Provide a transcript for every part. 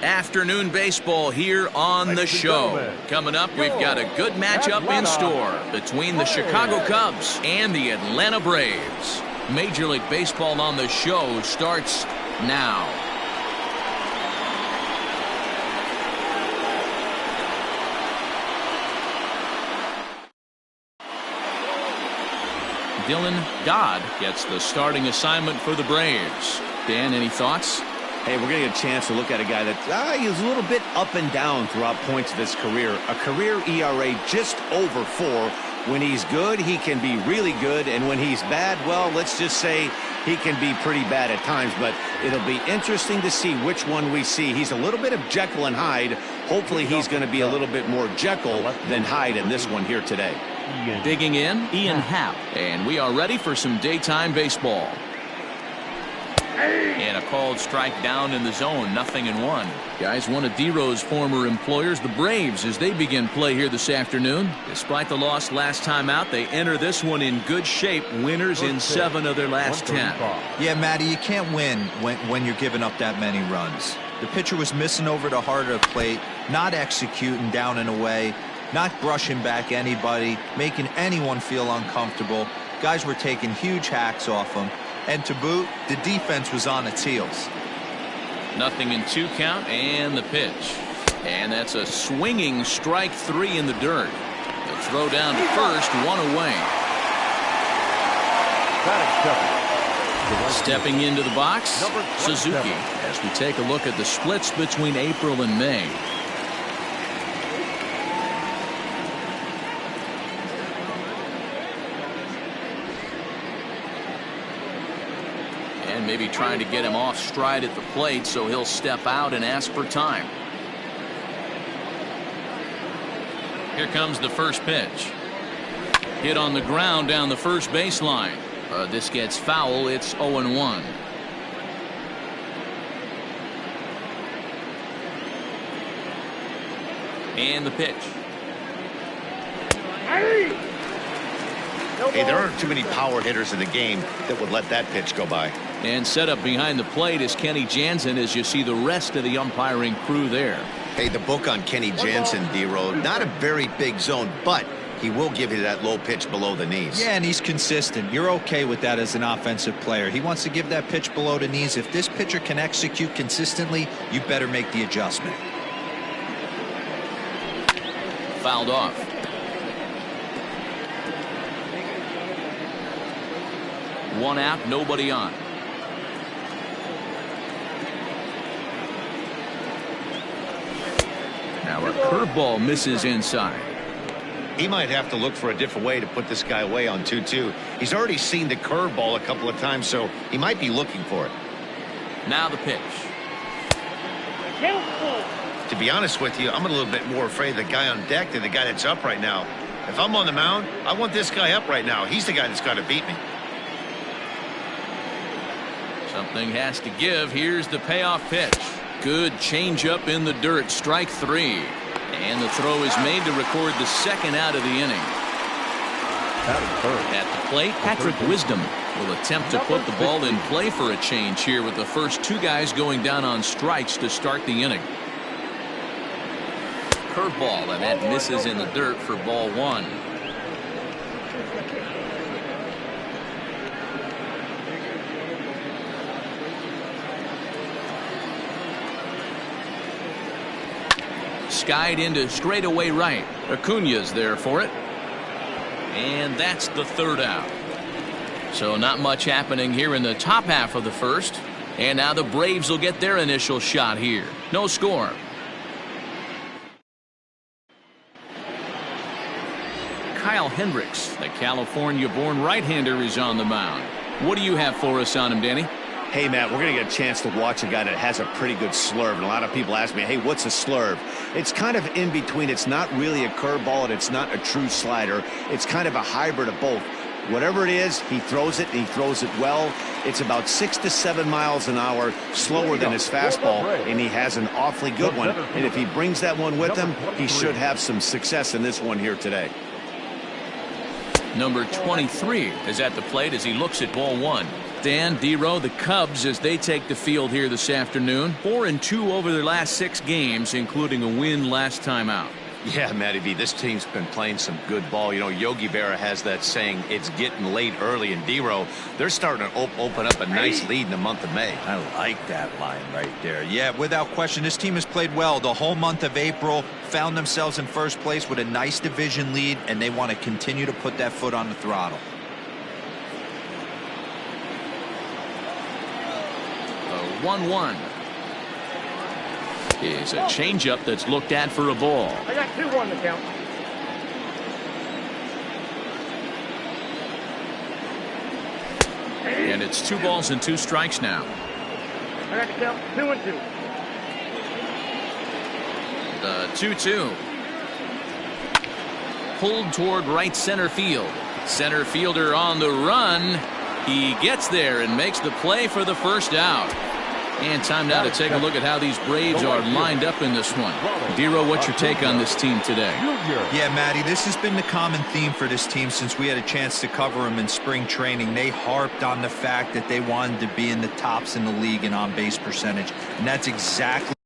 Afternoon baseball here on the show. Coming up, we've got a good matchup in store between the Chicago Cubs and the Atlanta Braves. Major League Baseball on the show starts now. Dodd gets the starting assignment for the Braves. Dan, any thoughts? Hey, we're going to get a chance to look at a guy that he's a little bit up and down throughout points of his career. A career ERA just over 4. When he's good, he can be really good. And when he's bad, well, let's just say he can be pretty bad at times. But it'll be interesting to see which one we see. He's a little bit of Jekyll and Hyde. Hopefully he's going to be a little bit more Jekyll than Hyde in this one here today. Digging in, Ian Happ. And we are ready for some daytime baseball. And a called strike down in the zone, 0-1. Guys, one of D-Row's former employers, the Braves, as they begin play here this afternoon. Despite the loss last time out, they enter this one in good shape, winners in 7 of their last 10. Yeah, Matty, you can't win when you're giving up that many runs. The pitcher was missing over the heart of the plate, not executing down and away, not brushing back anybody, making anyone feel uncomfortable. Guys were taking huge hacks off him. And to boot, the defense was on its heels. 0-2 count, and the pitch. And that's a swinging strike 3 in the dirt. The throw down to first, 1 away. Stepping into the box, Suzuki, as we take a look at the splits between April and May. Maybe trying to get him off stride at the plate, so he'll step out and ask for time. Here comes the first pitch. Hit on the ground down the first baseline. This gets foul. It's 0-1. And the pitch. Hey, there aren't too many power hitters in the game that would let that pitch go by. And set up behind the plate is Kenny Jansen, as you see the rest of the umpiring crew there. Hey, the book on Kenny Jansen, D-Row, not a very big zone, but he will give you that low pitch below the knees. Yeah, and he's consistent. You're okay with that as an offensive player. He wants to give that pitch below the knees. If this pitcher can execute consistently, you better make the adjustment. Fouled off. One out, nobody on. Now a curveball misses inside. He might have to look for a different way to put this guy away on 2-2. He's already seen the curveball a couple of times, so he might be looking for it. Now the pitch. To be honest with you, I'm a little bit more afraid of the guy on deck than the guy that's up right now. If I'm on the mound, I want this guy up right now. He's the guy that's got to beat me. Something has to give. Here's the payoff pitch. Good changeup in the dirt. Strike 3. And the throw is made to record the second out of the inning. At the plate, Patrick Wisdom will attempt to put the ball in play for a change here, with the first 2 guys going down on strikes to start the inning. Curveball, and that misses in the dirt for ball 1. Skied into straightaway right. Acuna's there for it. And that's the 3rd out. So not much happening here in the top half of the first. And now the Braves will get their initial shot here. No score. Kyle Hendricks, the California-born right-hander, is on the mound. What do you have for us on him, Danny? Hey, Matt, we're going to get a chance to watch a guy that has a pretty good slurve. And a lot of people ask me, hey, what's a slurve? It's kind of in between. It's not really a curveball, and it's not a true slider. It's kind of a hybrid of both. Whatever it is, he throws it, and he throws it well. It's about 6 to 7 miles an hour slower than his fastball, and he has an awfully good one. And if he brings that one with him, he should have some success in this one here today. Number 23 is at the plate as he looks at ball 1. Dan, D-Row, the Cubs, as they take the field here this afternoon, 4-2 over their last 6 games, including a win last time out. Yeah, Matty V, this team's been playing some good ball. You know, Yogi Berra has that saying, it's getting late early. In D-Row, they're starting to open up a nice lead in the month of May. I like that line right there. Yeah, without question, this team has played well the whole month of April, found themselves in first place with a nice division lead, and they want to continue to put that foot on the throttle. The 1-1 is a changeup that's looked at for a ball. I got 2-1 to count. And it's 2 balls and 2 strikes now. I got to count 2-2. The 2-2. Pulled toward right center field. Center fielder on the run. He gets there and makes the play for the first out. And time now to take a look at how these Braves are lined up in this one. D-Row, what's your take on this team today? Yeah, Matty, this has been the common theme for this team since we had a chance to cover them in spring training. They harped on the fact that they wanted to be in the tops in the league in on-base percentage. And that's exactly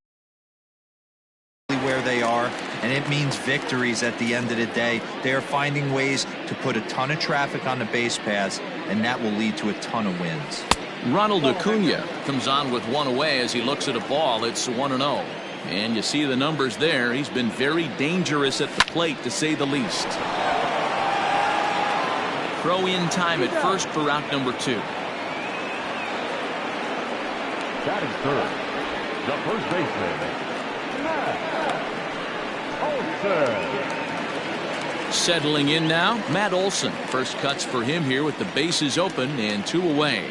where they are, and it means victories at the end of the day. They are finding ways to put a ton of traffic on the base paths, and that will lead to a ton of wins. Ronald Acuna comes on with 1 away as he looks at a ball. It's 1-0. And you see the numbers there. He's been very dangerous at the plate, to say the least. Throw in time at first for out number 2. Batting third, the first baseman, Olson. Settling in now, Matt Olson. First cuts for him here with the bases open and 2 away.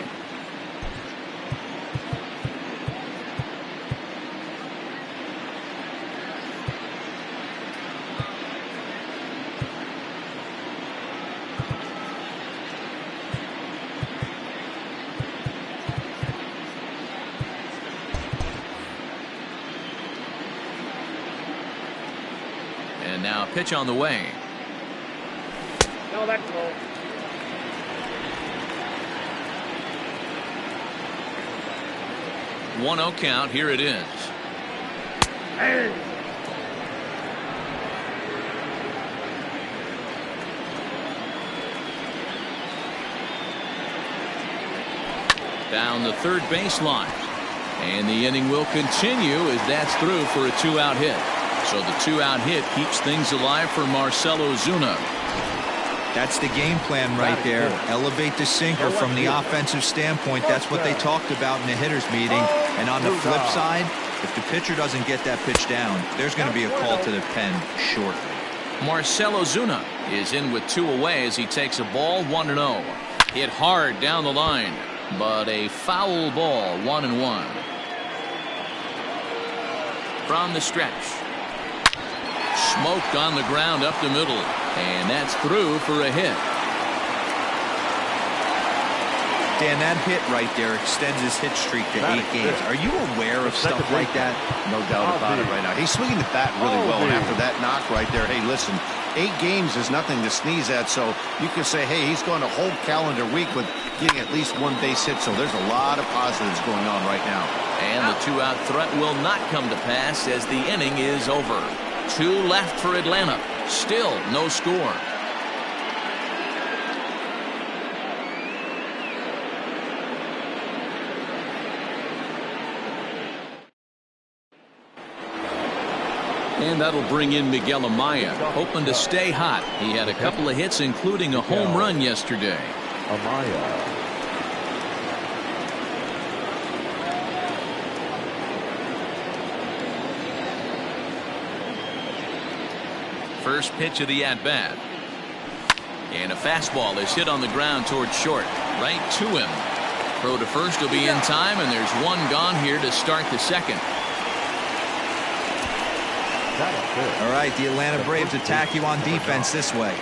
And now a pitch on the way. No, that's low. One 1-0 count. Here it is. Hey. Down the third baseline. And the inning will continue as that's through for a 2-out hit. So the 2-out hit keeps things alive for Marcell Ozuna. That's the game plan right there. Elevate the sinker from the offensive standpoint. That's what they talked about in the hitters meeting. And on the flip side, if the pitcher doesn't get that pitch down, there's going to be a call to the pen shortly. Marcell Ozuna is in with 2 away as he takes a ball 1-0. Hit hard down the line, but a foul ball, 1-1. From the stretch. Smoked on the ground up the middle, and that's through for a hit. Dan, that hit right there extends his hit streak to 8 games. Are you aware of stuff like that? No doubt about it right now. He's swinging the bat really well, and after that knock right there, hey, listen, 8 games is nothing to sneeze at, so you can say, hey, he's going a whole calendar week with getting at least 1 base hit, so there's a lot of positives going on right now. And the 2-out threat will not come to pass as the inning is over. 2 left for Atlanta. Still no score. And that'll bring in Miguel Amaya, hoping to stay hot. He had a couple of hits, including a home run yesterday. Amaya. First pitch of the at-bat. And a fastball is hit on the ground towards short. Right to him. Throw to first will be in time, and there's 1 gone here to start the second. All right, the Atlanta Braves attack you on defense this way.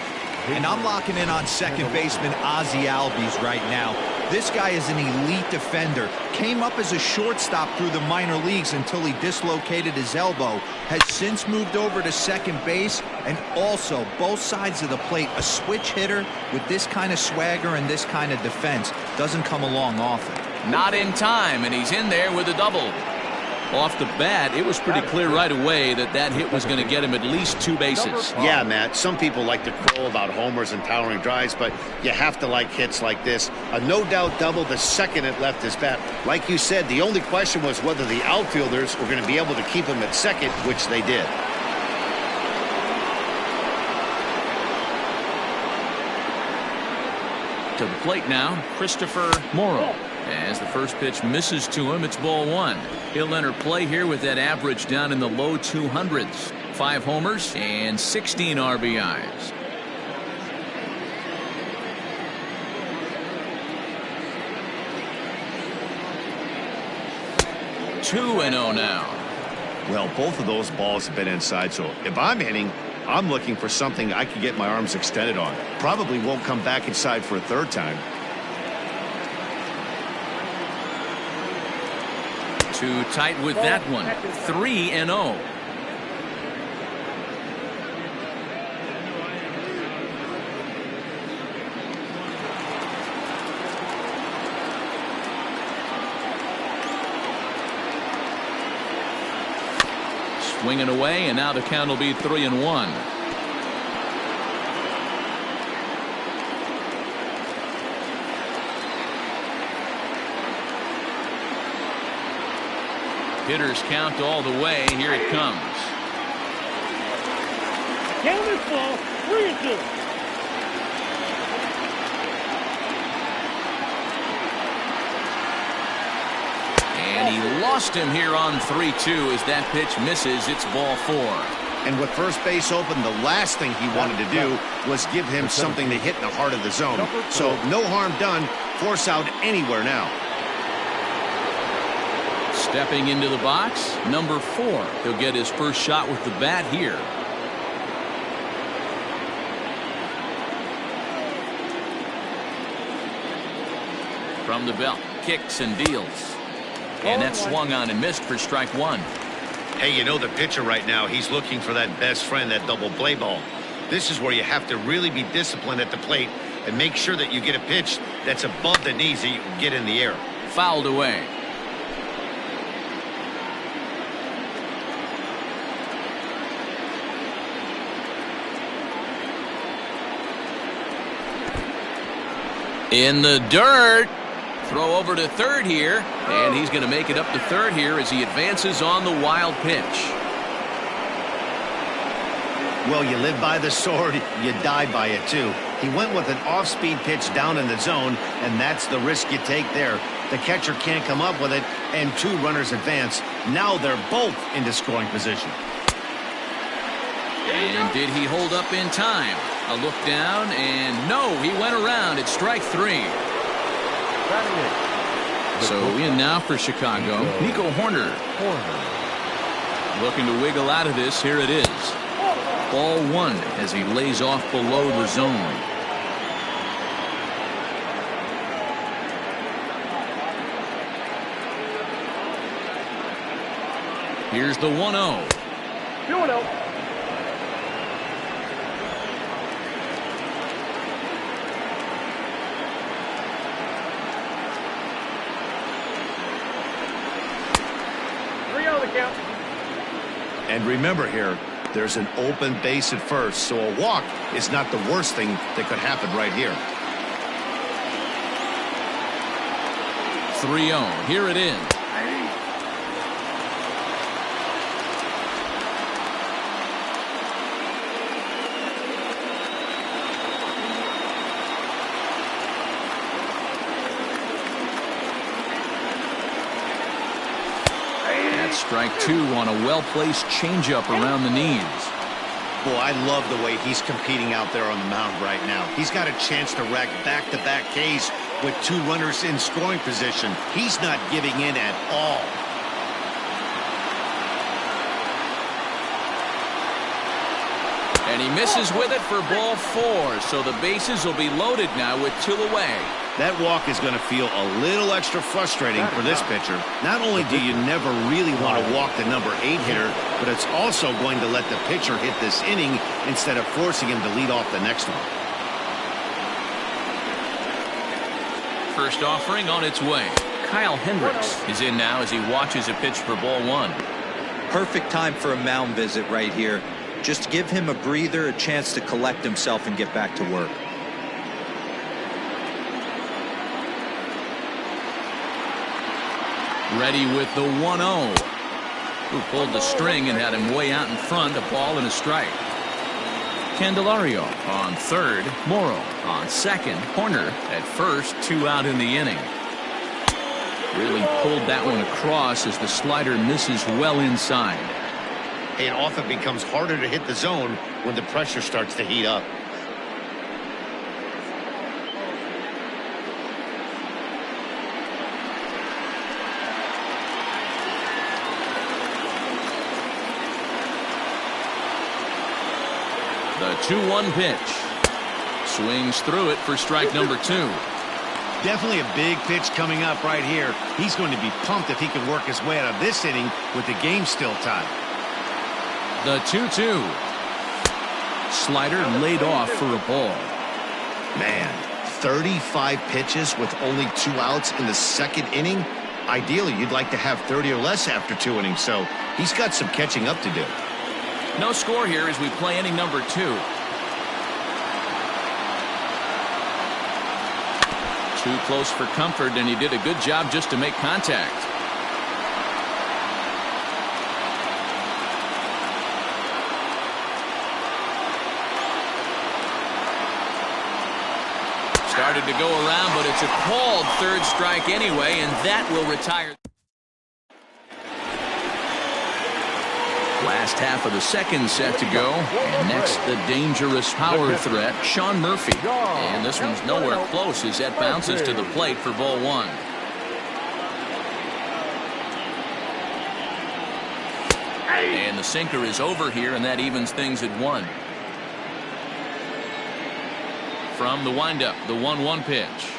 And I'm locking in on second baseman Ozzie Albies right now. This guy is an elite defender. Came up as a shortstop through the minor leagues until he dislocated his elbow. Has since moved over to second base, and also both sides of the plate. A switch hitter with this kind of swagger and this kind of defense doesn't come along often. Not in time, and he's in there with a double. Off the bat, it was pretty clear right away that that hit was going to get him at least 2 bases. Yeah, Matt, some people like to crow about homers and towering drives, but you have to like hits like this. A no-doubt double the second it left his bat. Like you said, the only question was whether the outfielders were going to be able to keep him at second, which they did. To the plate now, Christopher Morrow. As the first pitch misses to him, it's ball 1. He'll enter play here with that average down in the low 200s. 5 homers and 16 RBIs. 2-0 now. Well, both of those balls have been inside, so if I'm hitting, I'm looking for something I can get my arms extended on. Probably won't come back inside for a third time. Too tight with that one. 3-0. Swinging away, and now the count will be 3-1. Hitters count all the way. Here it comes. Count this ball, 3-2. And he lost him here on 3-2 as that pitch misses. It's ball 4. And with first base open, the last thing he wanted to do was give him something to hit in the heart of the zone. So no harm done. Force out anywhere now. Stepping into the box, number 4. He'll get his first shot with the bat here. From the belt, kicks and deals. And that swung on and missed for strike 1. Hey, you know the pitcher right now, he's looking for that best friend, that double play ball. This is where you have to really be disciplined at the plate and make sure that you get a pitch that's above the knees that you can get in the air. Fouled away. In the dirt. Throw over to third here, and he's going to make it up to third here as he advances on the wild pitch. Well, you live by the sword, you die by it too. He went with an off-speed pitch down in the zone, and that's the risk you take there. The catcher can't come up with it, and 2 runners advance. Now they're both into scoring position. And did he hold up in time? A look down, and no, he went around. It's strike 3. So in now for Chicago, Nico Horner. Looking to wiggle out of this. Here it is. Ball 1 as he lays off below the zone. Here's the 1-0. 2-0. And remember here, there's an open base at first, so a walk is not the worst thing that could happen right here. 3-0. Here it is. Strike 2 on a well-placed changeup around the knees. Boy, I love the way he's competing out there on the mound right now. He's got a chance to rack back-to-back Ks with 2 runners in scoring position. He's not giving in at all. And And he misses with it for ball 4. So the bases will be loaded now with 2 away. That walk is going to feel a little extra frustrating for this pitcher. Not only do you never really want to walk the number 8 hitter, but it's also going to let the pitcher hit this inning instead of forcing him to lead off the next one. First offering on its way. Kyle Hendricks is in now as he watches a pitch for ball 1. Perfect time for a mound visit right here. Just give him a breather, a chance to collect himself and get back to work. Ready with the 1-0. Who pulled the string and had him way out in front, a ball and a strike. Candelario on third, Morrow on second, Horner at first, 2 out in the inning. Really pulled that one across as the slider misses well inside. It often becomes harder to hit the zone when the pressure starts to heat up. The 2-1 pitch. Swings through it for strike number 2. Definitely a big pitch coming up right here. He's going to be pumped if he can work his way out of this inning with the game still tied. The 2-2. Slider laid off for a ball. Man, 35 pitches with only 2 outs in the second inning. Ideally, you'd like to have 30 or less after 2 innings, so he's got some catching up to do. No score here as we play inning number 2. Too close for comfort, and he did a good job just to make contact. Started to go around, but it's a called third strike anyway, and that will retire. Last half of the second set to go, and next the dangerous power threat, Sean Murphy. And this one's nowhere close as that bounces to the plate for ball 1. And the sinker is over here, and that evens things at 1. From the windup, the 1-1 pitch.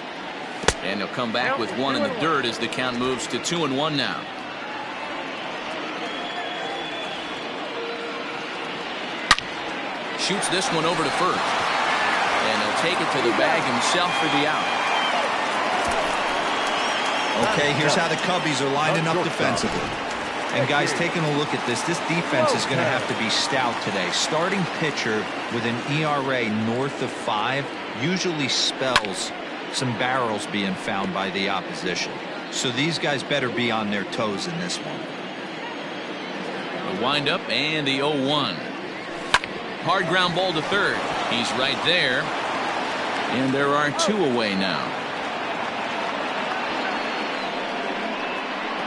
And he'll come back with 1 in the dirt as the count moves to 2-1 now. Shoots this one over to first. And he'll take it to the bag himself for the out. Okay, here's how the Cubbies are lining up defensively. And guys, taking a look at this defense is going to have to be stout today. Starting pitcher with an ERA north of 5 usually spells some barrels being found by the opposition. So these guys better be on their toes in this one. The windup and the 0-1. Hard ground ball to third. He's right there. And there are 2 away now.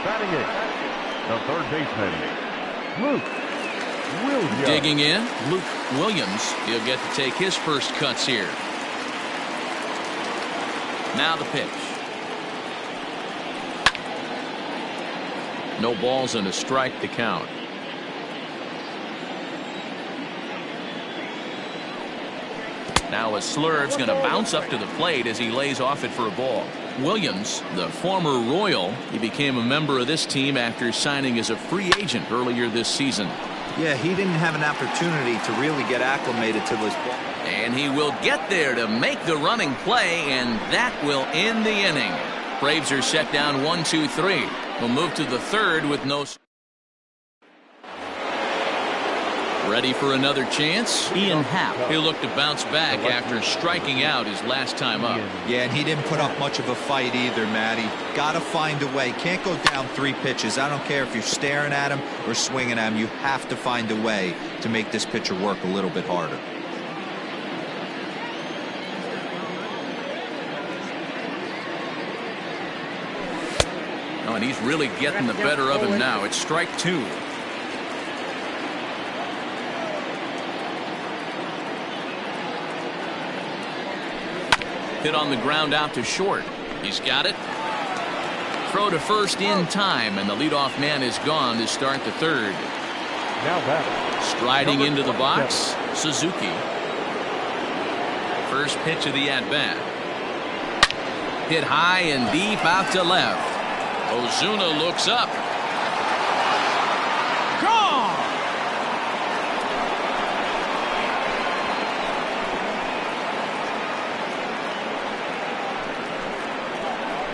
Batting it, the third baseman, Luke Williams. Digging in, Luke Williams. He'll get to take his first cuts here. Now the pitch. No balls and a strike to count. Now a slurve's going to bounce up to the plate as he lays off it for a ball. Williams, the former Royal, he became a member of this team after signing as a free agent earlier this season. Yeah, he didn't have an opportunity to really get acclimated to this ball. And he will get there to make the running play, and that will end the inning. Braves are set down 1-2-3. We'll move to the third with no. Ready for another chance? Ian Happ. He'll look to bounce back after striking out his last time up. Yeah, and he didn't put up much of a fight either, Matty. Gotta find a way. Can't go down 3 pitches. I don't care if you're staring at him or swinging at him. You have to find a way to make this pitcher work a little bit harder. Oh, and he's really getting the better of him now. It's strike 2. Hit on the ground out to short. He's got it. Throw to first in time, and the leadoff man is gone to start the third. Now batting. Striding into the box, Suzuki. First pitch of the at-bat. Hit high and deep out to left. Ozuna looks up. Gone!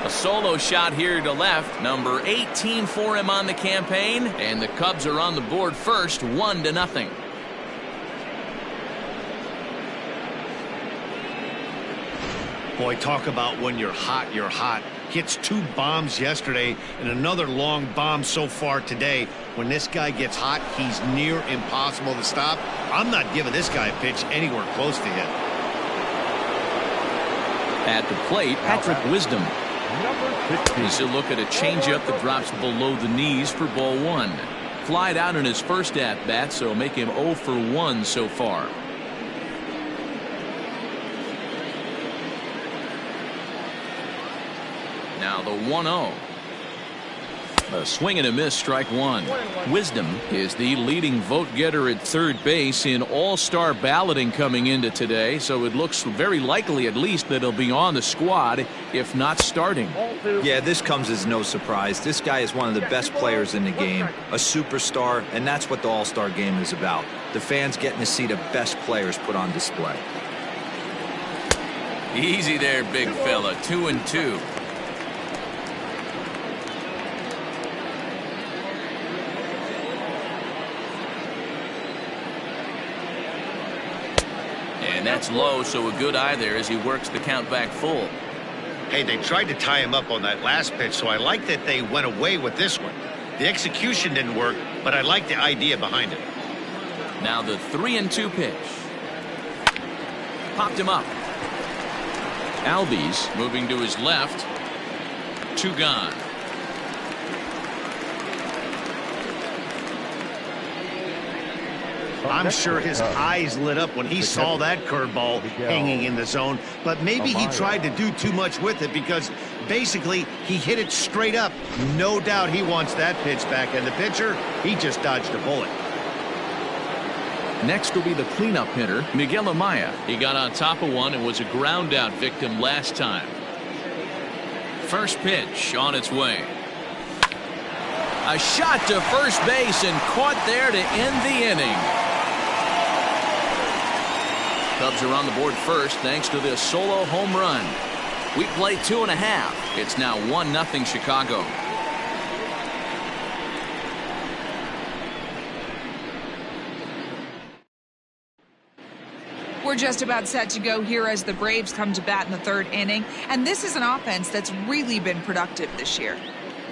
A solo shot here to left. Number 18 for him on the campaign. And the Cubs are on the board first, 1-0. Boy, talk about when you're hot, you're hot. Hits 2 bombs yesterday and another long bomb so far today. When this guy gets hot, he's near impossible to stop. I'm not giving this guy a pitch anywhere close to him. At the plate, Patrick Wisdom. Number 16. He's a look at a changeup that drops below the knees for ball 1. Flied out in his first at-bat, so make him 0 for 1 so far. Now the 1-0. A swing and a miss, strike 1. Wisdom is the leading vote getter at third base in all-star balloting coming into today, so it looks very likely at least that he'll be on the squad, if not starting. Yeah, this comes as no surprise. This guy is one of the best players in the game, a superstar, and that's what the all-star game is about. The fans getting to see the best players put on display. Easy there, big fella. 2-2. And that's low, so a good eye there as he works the count back full. Hey, they tried to tie him up on that last pitch, so I like that they went away with this one. The execution didn't work, but I like the idea behind it. Now the 3-2 pitch. Popped him up. Albies moving to his left. 2 gone. I'm sure his eyes lit up when he saw that curveball hanging in the zone, but maybe he tried to do too much with it because basically he hit it straight up. No doubt he wants that pitch back, and the pitcher, he just dodged a bullet. Next will be the cleanup hitter, Miguel Amaya. He got on top of one and was a ground out victim last time. First pitch on its way. A shot to first base and caught there to end the inning. Cubs are on the board first thanks to this solo home run. We play 2.5. It's now 1-0 Chicago. We're just about set to go here as the Braves come to bat in the 3rd inning, and this is an offense that's really been productive this year.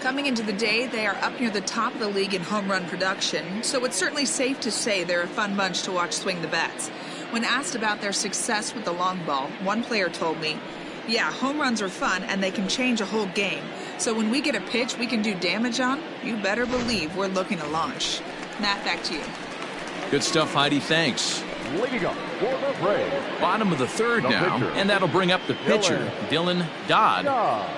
Coming into the day, they are up near the top of the league in home run production, so it's certainly safe to say they're a fun bunch to watch swing the bats. When asked about their success with the long ball, one player told me, "Yeah, home runs are fun and they can change a whole game. So when we get a pitch we can do damage on, you better believe we're looking to launch." Matt, back to you. Good stuff, Heidi. Thanks. Leading up for the Braves. Bottom of the 3rd now, pitcher. and that'll bring up the pitcher, Dylan Dodd. Dodd.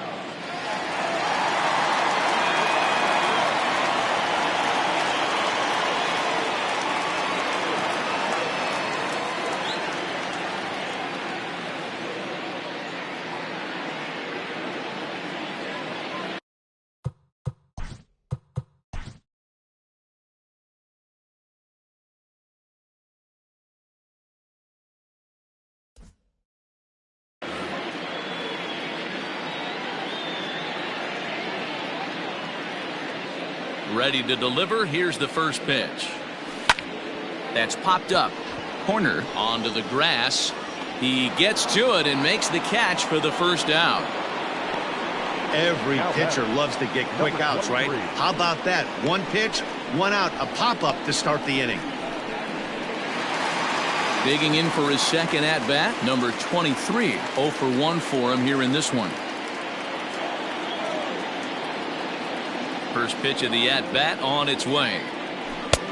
Ready to deliver. Here's the first pitch. That's popped up. Corner onto the grass. He gets to it and makes the catch for the first out. Every pitcher loves to get quick outs, right? How about that? 1 pitch, 1 out, a pop-up to start the inning. Digging in for his second at-bat, number 23. 0 for 1 for him here in this one. First pitch of the at-bat on its way.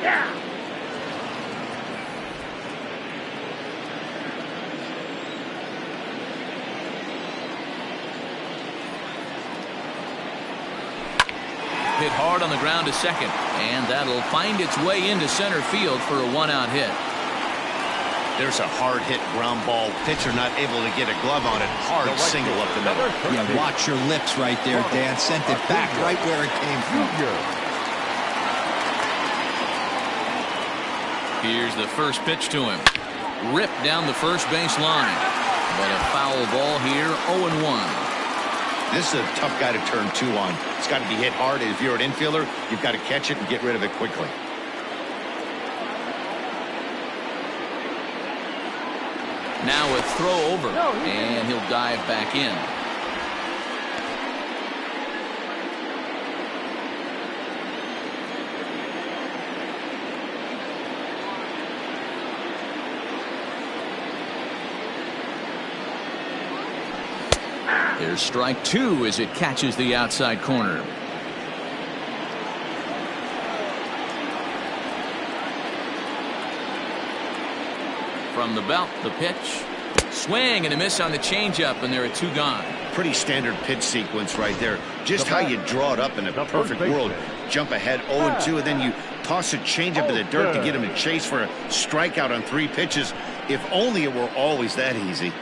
Yeah. hit hard on the ground to second, and that'll find its way into center field for a one-out hit. There's a hard hit ground ball. Pitcher not able to get a glove on it. Hard single up the middle. Yeah, watch your lips right there, Dan. Sent it back right where it came from. Here's the first pitch to him. Ripped down the first base line. But a foul ball here, 0-1. This is a tough guy to turn two on. It's got to be hit hard. If you're an infielder, you've got to catch it and get rid of it quickly. Now a throw over, and he'll dive back in. There's strike two as it catches the outside corner. From the belt, the pitch. Swing and a miss on the changeup, and there are two gone. Pretty standard pitch sequence right there. Just how you draw it up in a perfect world. Jump ahead 0-2, and then you toss a changeup in the dirt to get him to chase for a strikeout on 3 pitches. If only it were always that easy.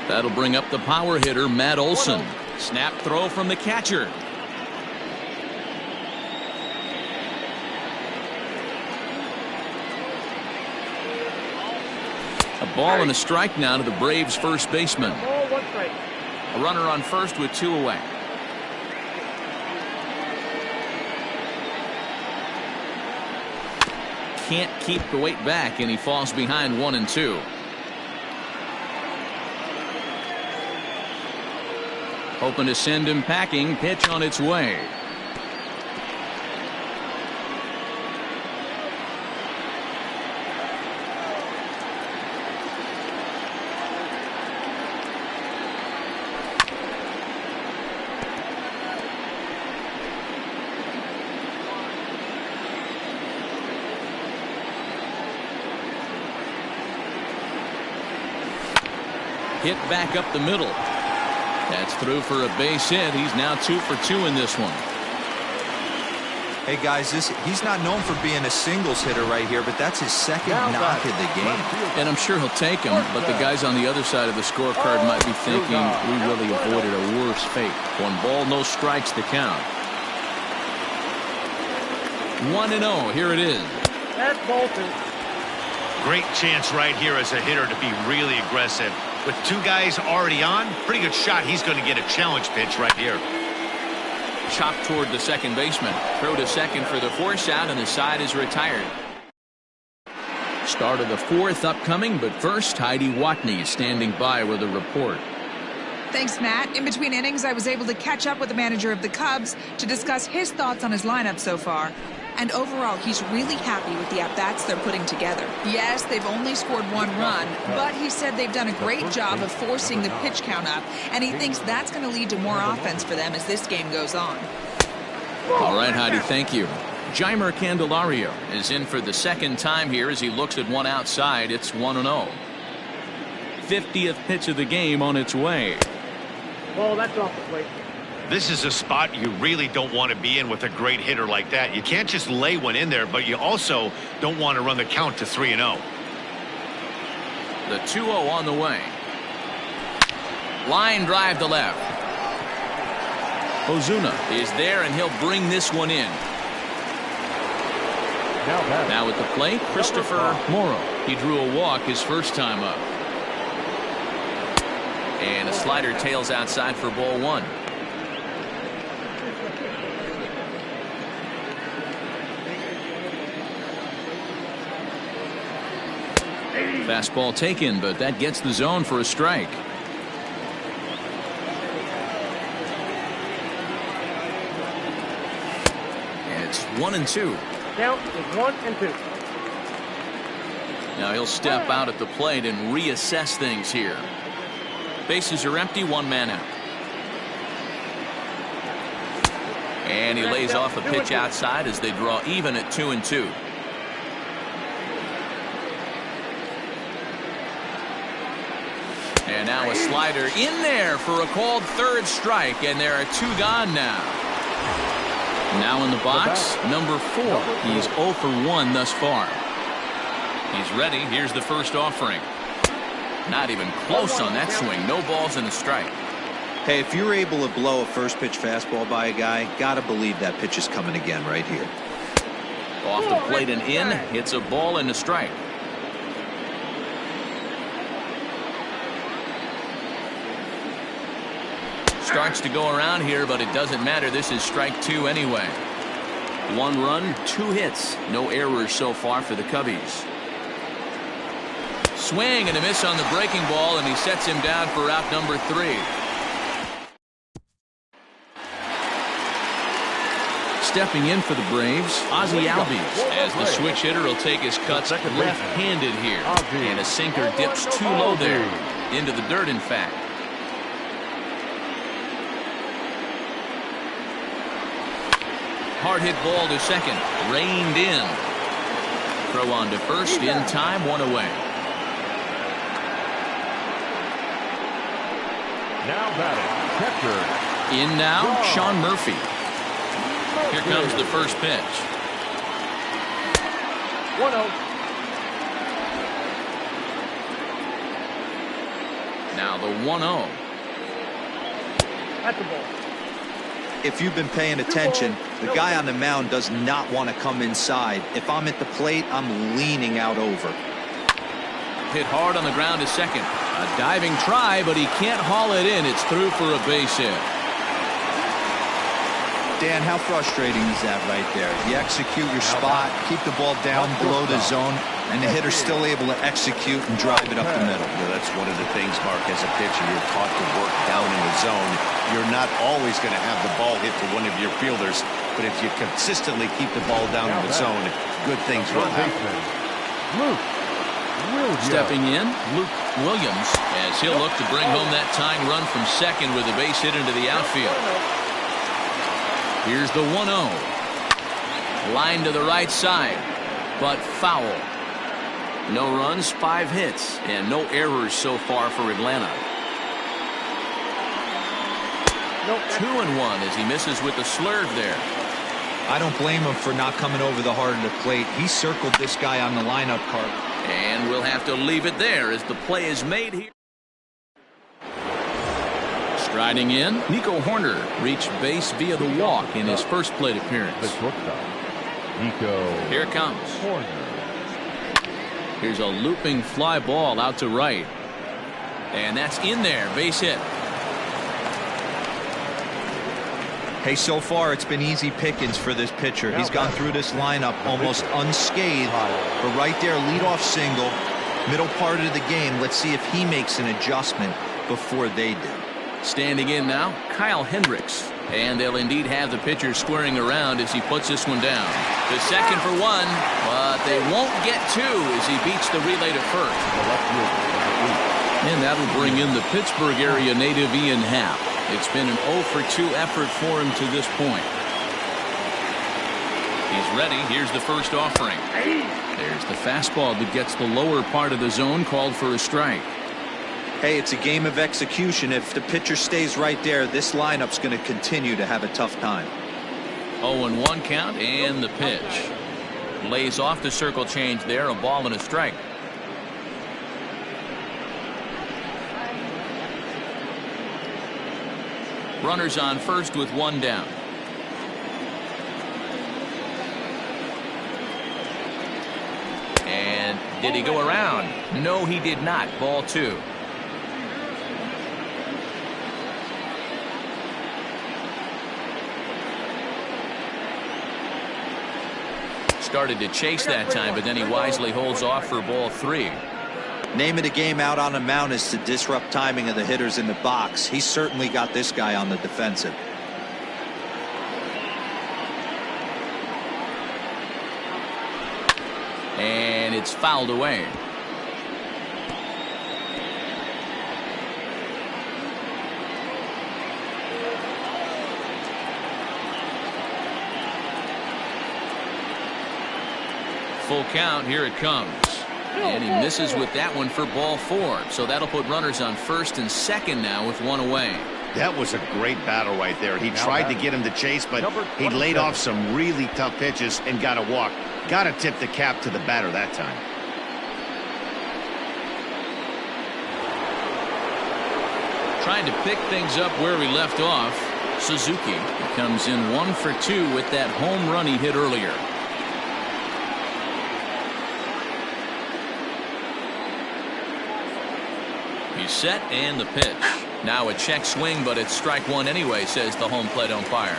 That'll bring up the power hitter, Matt Olson. Snap throw from the catcher. A ball and a strike now to the Braves' first baseman. A runner on first with 2 away. Can't keep the weight back, and he falls behind 1-2. Hoping to send him packing. Pitch on its way. Hit back up the middle. That's through for a base hit. He's now 2 for 2 in this one. Hey guys, he's not known for being a singles hitter right here, but that's his second knock of the game. And I'm sure he'll take him, but the guys on the other side of the scorecard might be thinking we really avoided a worse fate. 1 ball, no strikes to count. 1-0. Here it is. That's Bolton. Great chance right here as a hitter to be really aggressive. With 2 guys already on, pretty good shot. He's going to get a challenge pitch right here. Chop toward the second baseman. Throw to second for the force out, and the side is retired. Start of the 4th upcoming, but first, Heidi Watney is standing by with a report. Thanks, Matt. In between innings, I was able to catch up with the manager of the Cubs to discuss his thoughts on his lineup so far. And overall, he's really happy with the at-bats they're putting together. Yes, they've only scored 1 run, but he said they've done a great job of forcing the pitch count up, and he thinks that's going to lead to more offense for them as this game goes on. All right, Heidi, thank you. Jeimer Candelario is in for the 2nd time here as he looks at one outside. It's 1-0. 50th pitch of the game on its way. Well, that's off the plate. This is a spot you really don't want to be in with a great hitter like that. You can't just lay one in there, but you also don't want to run the count to 3-0. The 2-0 on the way. Line drive to left. Ozuna is there, and he'll bring this one in. Now at the plate, Christopher Morrow. He drew a walk his first time up. And a slider tails outside for ball 1. Fastball taken, but that gets the zone for a strike. And it's 1-2. Count is 1-2. Now he'll step out at the plate and reassess things here. Bases are empty, 1 man out. And he lays off a pitch outside as they draw even at 2-2. And now a slider in there for a called third strike, and there are 2 gone now. Now in the box, number 4. He's 0 for 1 thus far. He's ready. Here's the first offering. Not even close on that swing. No balls and a strike. Hey, if you're able to blow a first pitch fastball by a guy, gotta believe that pitch is coming again right here. Off the plate and in. Hits a ball and a strike. Starts to go around here, but it doesn't matter. This is strike 2 anyway. 1 run, 2 hits. No errors so far for the Cubbies. Swing and a miss on the breaking ball, and he sets him down for out number 3. Stepping in for the Braves, Ozzie Albies, as the switch hitter will take his cuts left-handed here. And a sinker dips too low there. Into the dirt, in fact. Hard hit ball to second. Reined in. Throw on to first in time. 1 away. Now batting, catcher. In now, Sean Murphy. Here comes the first pitch. 1-0. Now the 1-0. That's the ball. If you've been paying attention, the guy on the mound does not want to come inside. If I'm at the plate, I'm leaning out over. Hit hard on the ground to second. A diving try, but he can't haul it in. It's through for a base hit. Dan, how frustrating is that right there? You execute your spot, keep the ball down below the zone, and the hitter's still able to execute and drive it up the middle. You know, that's one of the things, Mark, as a pitcher, you're taught to work down in the zone. You're not always going to have the ball hit to one of your fielders, but if you consistently keep the ball down in the zone, good things will happen. Luke Williams. Stepping in, Luke Williams, as he'll look to bring home that tying run from second with a base hit into the outfield. Here's the 1-0. Line to the right side, but foul. No runs, 5 hits, and no errors so far for Atlanta. 2-1 as he misses with the slurve there. I don't blame him for not coming over the heart of the plate. He circled this guy on the lineup card. And we'll have to leave it there as the play is made here. Striding in, Nico Horner reached base via the walk in his first plate appearance. The shortstop, Nico. Here it comes. Horner. Here's a looping fly ball out to right. And that's in there, base hit. Hey, so far it's been easy pickings for this pitcher. He's gone through this lineup almost unscathed. But right there, leadoff single, middle part of the game. Let's see if he makes an adjustment before they do. Standing in now, Kyle Hendricks. And they'll indeed have the pitcher squaring around as he puts this one down. To second for 1, but they won't get 2 as he beats the relay to first. And that'll bring in the Pittsburgh area native Ian Happ. It's been an 0 for 2 effort for him to this point. He's ready. Here's the first offering. There's the fastball that gets the lower part of the zone, called for a strike. Hey, it's a game of execution. If the pitcher stays right there, this lineup's going to continue to have a tough time. 0-1 count, and the pitch. Lays off the circle change there, a ball and a strike. Runners on first with 1 down. And did he go around? No, he did not. Ball 2. Started to chase that time, but then he wisely holds off for ball 3. Name of the game out on the mound is to disrupt timing of the hitters in the box. He's certainly got this guy on the defensive. And it's fouled away. Full count. Here it comes. And he misses with that one for ball 4. So that'll put runners on first and second now with one away. That was a great battle right there. He tried to get him to chase, but he laid off some really tough pitches and got a walk. Got to tip the cap to the batter that time. Trying to pick things up where we left off. Suzuki comes in 1 for 2 with that home run he hit earlier. He's set and the pitch. Now a check swing, but it's strike 1 anyway, says the home plate umpire.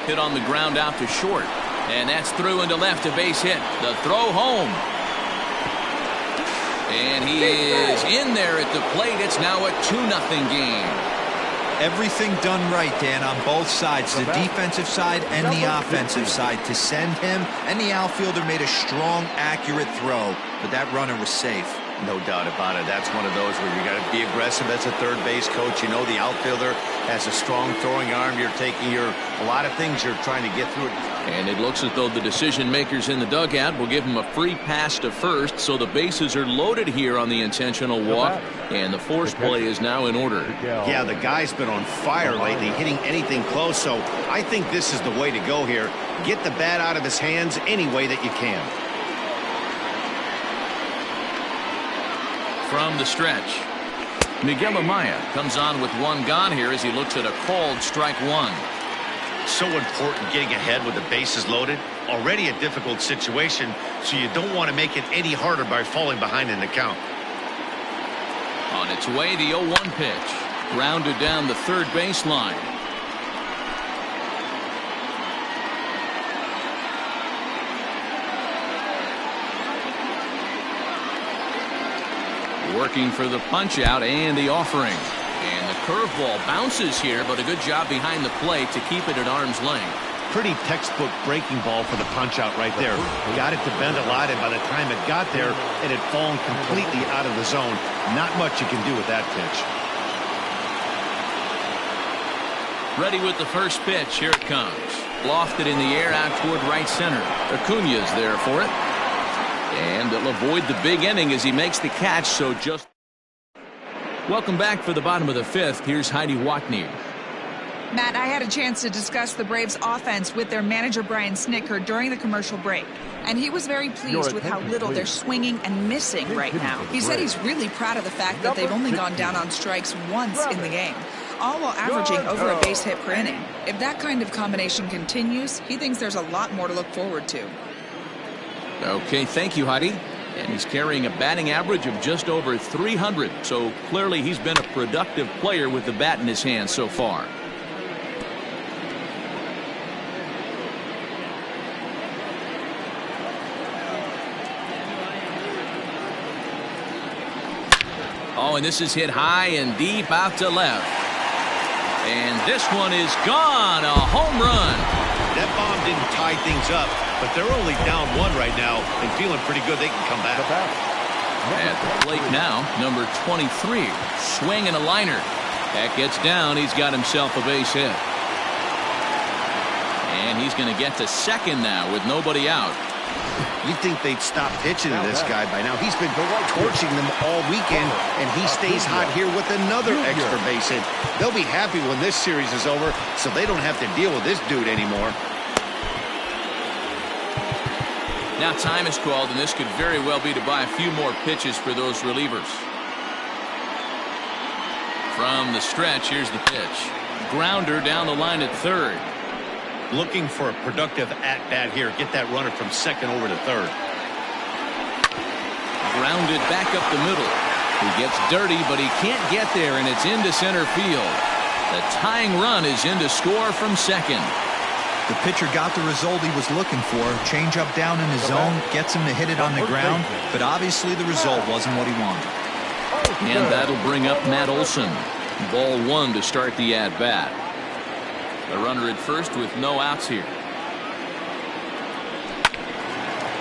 Hit on the ground out to short, and that's through into left, a base hit. The throw home. And he is in there at the plate. It's now a 2-0 game. Everything done right, Dan, on both sides, the defensive side and the offensive side, to send him, and the outfielder made a strong, accurate throw, but that runner was safe. No doubt about it. That's one of those where you got to be aggressive as a third base coach. You know the outfielder has a strong throwing arm. You're taking a lot of things you're trying to get through it. And it looks as though the decision makers in the dugout will give him a free pass to first, so the bases are loaded here on the intentional walk, and the force play is now in order. Yeah, the guy's been on fire lately, hitting anything close, so I think this is the way to go here. Get the bat out of his hands any way that you can. From the stretch, Miguel Amaya comes on with 1 gone here as he looks at a called strike 1. So important getting ahead with the bases loaded. Already a difficult situation, so you don't want to make it any harder by falling behind in the count. On its way, the 0-1 pitch. Grounded down the third baseline. Working for the punch out and the offering. And the curveball bounces here, but a good job behind the plate to keep it at arm's length. Pretty textbook breaking ball for the punch out right there. Got it to bend a lot, and by the time it got there, it had fallen completely out of the zone. Not much you can do with that pitch. Ready with the first pitch. Here it comes. Lofted in the air out toward right center. Acuna's there for it. And it'll avoid the big inning as he makes the catch, so just... Welcome back for the bottom of the 5th. Here's Heidi Watney. Matt, I had a chance to discuss the Braves offense with their manager Brian Snitker during the commercial break, and he was very pleased with how little they're swinging and missing right now. He said he's really proud of the fact that they've only gone down on strikes once in the game, all while averaging over a base hit per inning. If that kind of combination continues, he thinks there's a lot more to look forward to. Okay, thank you, Heidi. And he's carrying a batting average of just over 300, so clearly he's been a productive player with the bat in his hand so far. Oh, and this is hit high and deep out to left. And this one is gone, a home run. That bomb didn't tie things up, but they're only down 1 right now and feeling pretty good they can come back. At the plate now, number 23, swing and a liner. That gets down. He's got himself a base hit. And he's going to get to second now with nobody out. You'd think they'd stop pitching to this guy by now. He's been torching them all weekend, and he stays hot here with another extra base hit. They'll be happy when this series is over, so they don't have to deal with this dude anymore. Now time is called, and this could very well be to buy a few more pitches for those relievers. From the stretch, here's the pitch. Grounder down the line at third. Looking for a productive at-bat here. Get that runner from second over to third. Grounded back up the middle. He gets dirty, but he can't get there, and it's into center field. The tying run is in to score from second. The pitcher got the result he was looking for. Change up down in his zone, gets him to hit it on the ground, but obviously the result wasn't what he wanted. And that'll bring up Matt Olson. Ball 1 to start the at-bat. The runner at first with no outs here.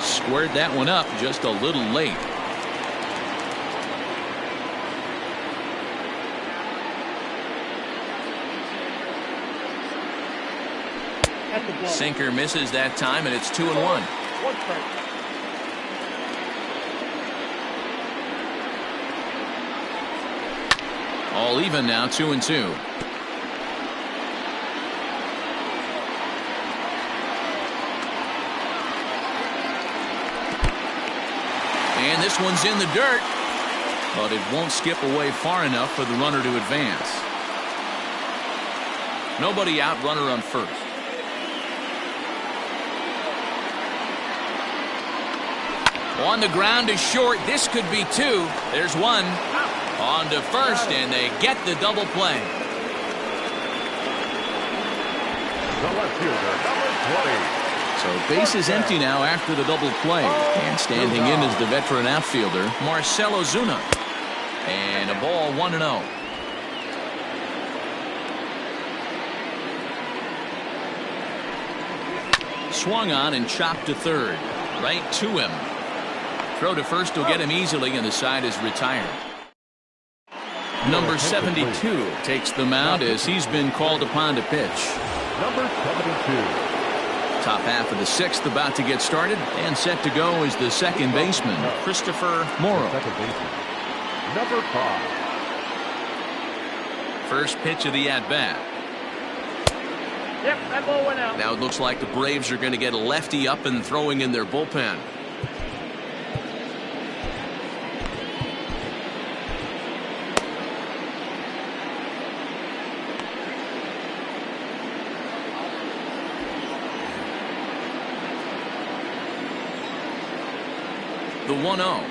Squared that one up just a little late. That's a ball. Sinker misses that time, and it's 2-1. One strike. All even now, 2-2. And this one's in the dirt, but it won't skip away far enough for the runner to advance. Nobody out, runner on first. On the ground is short. This could be two. There's one. On to first, and they get the double play. The left fielder, number 20. So base is empty now after the double play. And standing in is the veteran outfielder, Marcelo Zuna. And a ball 1-0. Swung on and chopped to third. Right to him. Throw to first will get him easily, and the side is retired. Number 72 takes the mound as he's been called upon to pitch. Number 72. Top half of the sixth about to get started, and set to go is the second baseman, Christopher Morrow. Second baseman, number 5. First pitch of the at-bat. Yep, that ball went out. Now it looks like the Braves are going to get a lefty up and throwing in their bullpen. The 1-0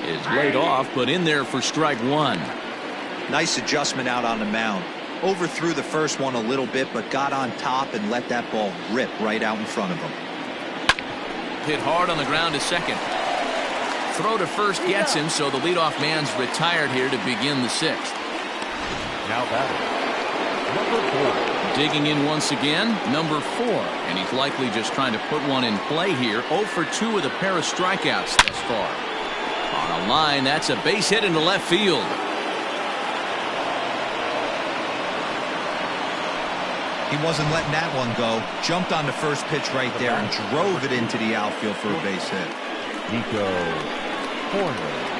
is laid off, but in there for strike one. Nice adjustment out on the mound. Overthrew the first one a little bit, but got on top and let that ball rip right out in front of him. Hit hard on the ground to second. Throw to first gets him, so the leadoff man's retired here to begin the sixth. Now batting, number 4. Digging in once again, number 4. And he's likely just trying to put one in play here. 0 for 2 with a pair of strikeouts thus far. On a line, that's a base hit into left field. He wasn't letting that one go. Jumped on the first pitch right there and drove it into the outfield for a base hit. Nico Horner.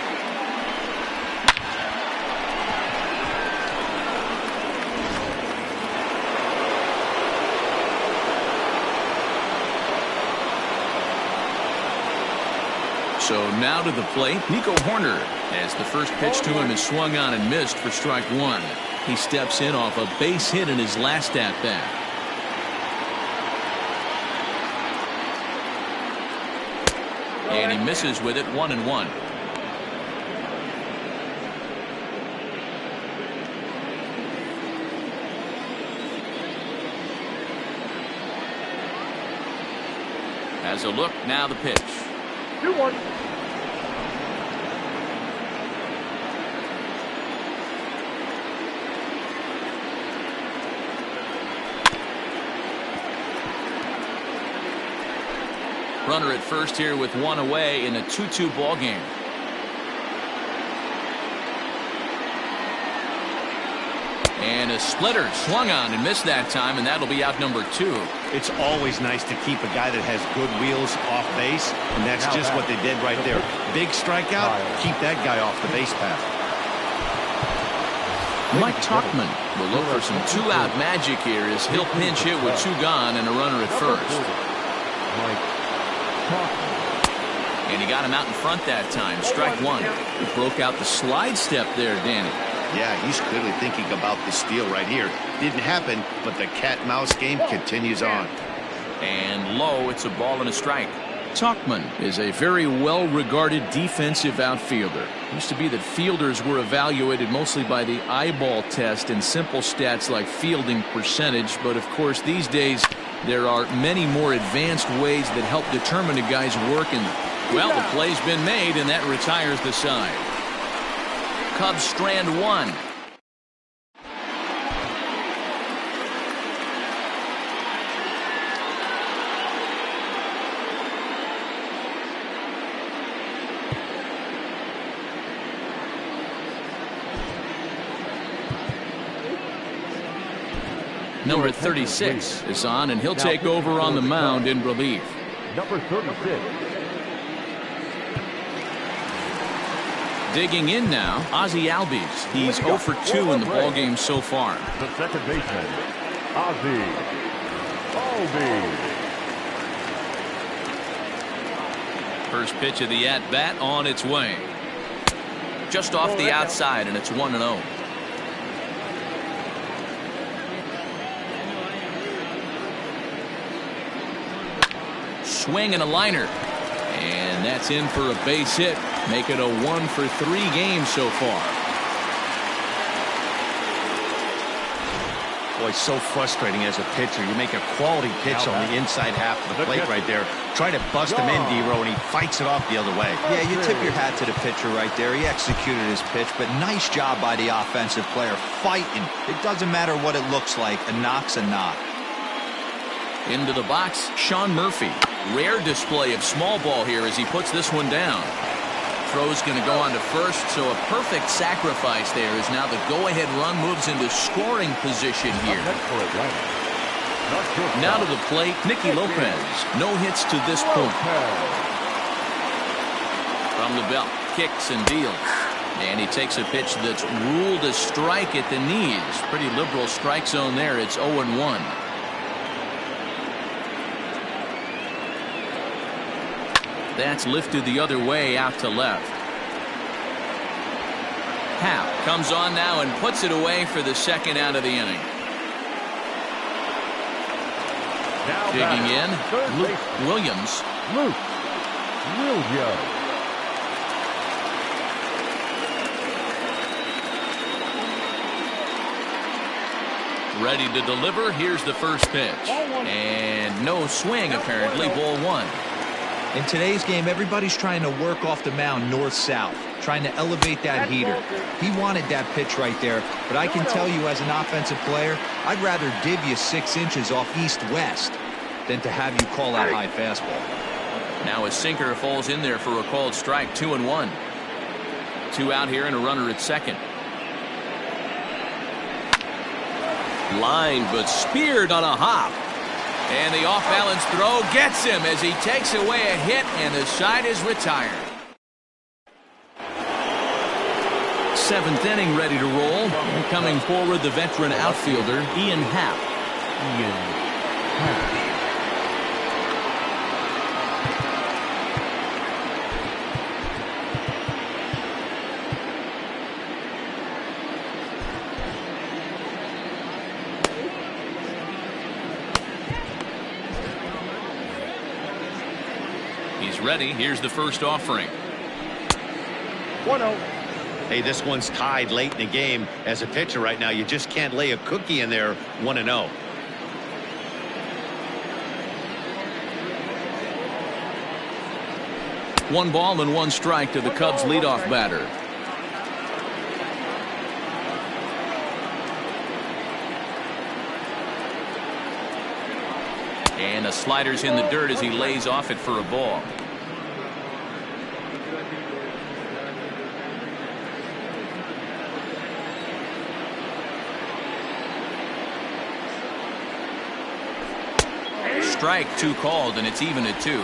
So now to the plate, Nico Horner, as the first pitch to him is swung on and missed for strike one. He steps in off a base hit in his last at-bat. And he misses with it, 1-1. Has a look, now the pitch. 2-1. Runner at first here with one away in a 2-2 ball game. And a splitter swung on and missed that time, and that'll be out number 2. It's always nice to keep a guy that has good wheels off base, and that's just what they did right there. Big strikeout, keep that guy off the base path. Mike Tuchman will look for some two-out magic here as he'll pinch hit with 2 gone and a runner at first. And he got him out in front that time. Strike one. He broke out the slide step there, Danny. Yeah, he's clearly thinking about the steal right here. Didn't happen, but the cat-mouse game continues on. And low, it's a ball and a strike. Tuchman is a very well-regarded defensive outfielder. It used to be that fielders were evaluated mostly by the eyeball test and simple stats like fielding percentage. But, of course, these days there are many more advanced ways that help determine a guy's work. And, well, the play's been made, and that retires the side. Cubs strand one. Number 36 is on, and he'll take over on the mound in relief. Number 36. Digging in now, Ozzie Albies. He's 0 for 2 in the ballgame so far. The second baseman, Ozzie Albies. First pitch of the at-bat on its way. Just off the outside, and it's 1-0. Swing and a liner. And that's in for a base hit. Make it a 1 for 3 game so far. Boy, so frustrating as a pitcher. You make a quality pitch on the inside half of the plate right there. Try to bust him in, D-Row, and he fights it off the other way. Yeah, you tip your hat to the pitcher right there. He executed his pitch, but nice job by the offensive player fighting. It doesn't matter what it looks like. A knock's a knock. Into the box, Sean Murphy. Rare display of small ball here as he puts this one down. Throw's going to go on to first, so a perfect sacrifice there as now the go-ahead run moves into scoring position here. Now to the plate, Nicky Lopez. No hits to this point. From the belt, kicks and deals. And he takes a pitch that's ruled a strike at the knees. Pretty liberal strike zone there. It's 0-1. That's lifted the other way out to left. Happ comes on now and puts it away for the second out of the inning. Now digging in, Luke Williams. Luke Williams. Ready to deliver. Here's the first pitch. And no swing, apparently. Ball 1. In today's game, everybody's trying to work off the mound north-south, trying to elevate that heater. He wanted that pitch right there, but I can tell you as an offensive player, I'd rather div you 6 inches off east-west than to have you call that high fastball. Now a sinker falls in there for a called strike. 2-1. 2 out here and a runner at second. Lined but speared on a hop. And the off-balance throw gets him as he takes away a hit, and the side is retired. 7th inning ready to roll. And coming forward, the veteran outfielder, Ian Happ. Ready. Here's the first offering. 1-0. Hey, this one's tied late in the game. As a pitcher right now, you just can't lay a cookie in there. 1-0. One ball and 1 strike to the Cubs leadoff batter. And a slider's in the dirt as he lays off it for a ball. Strike 2 called, and it's even at 2.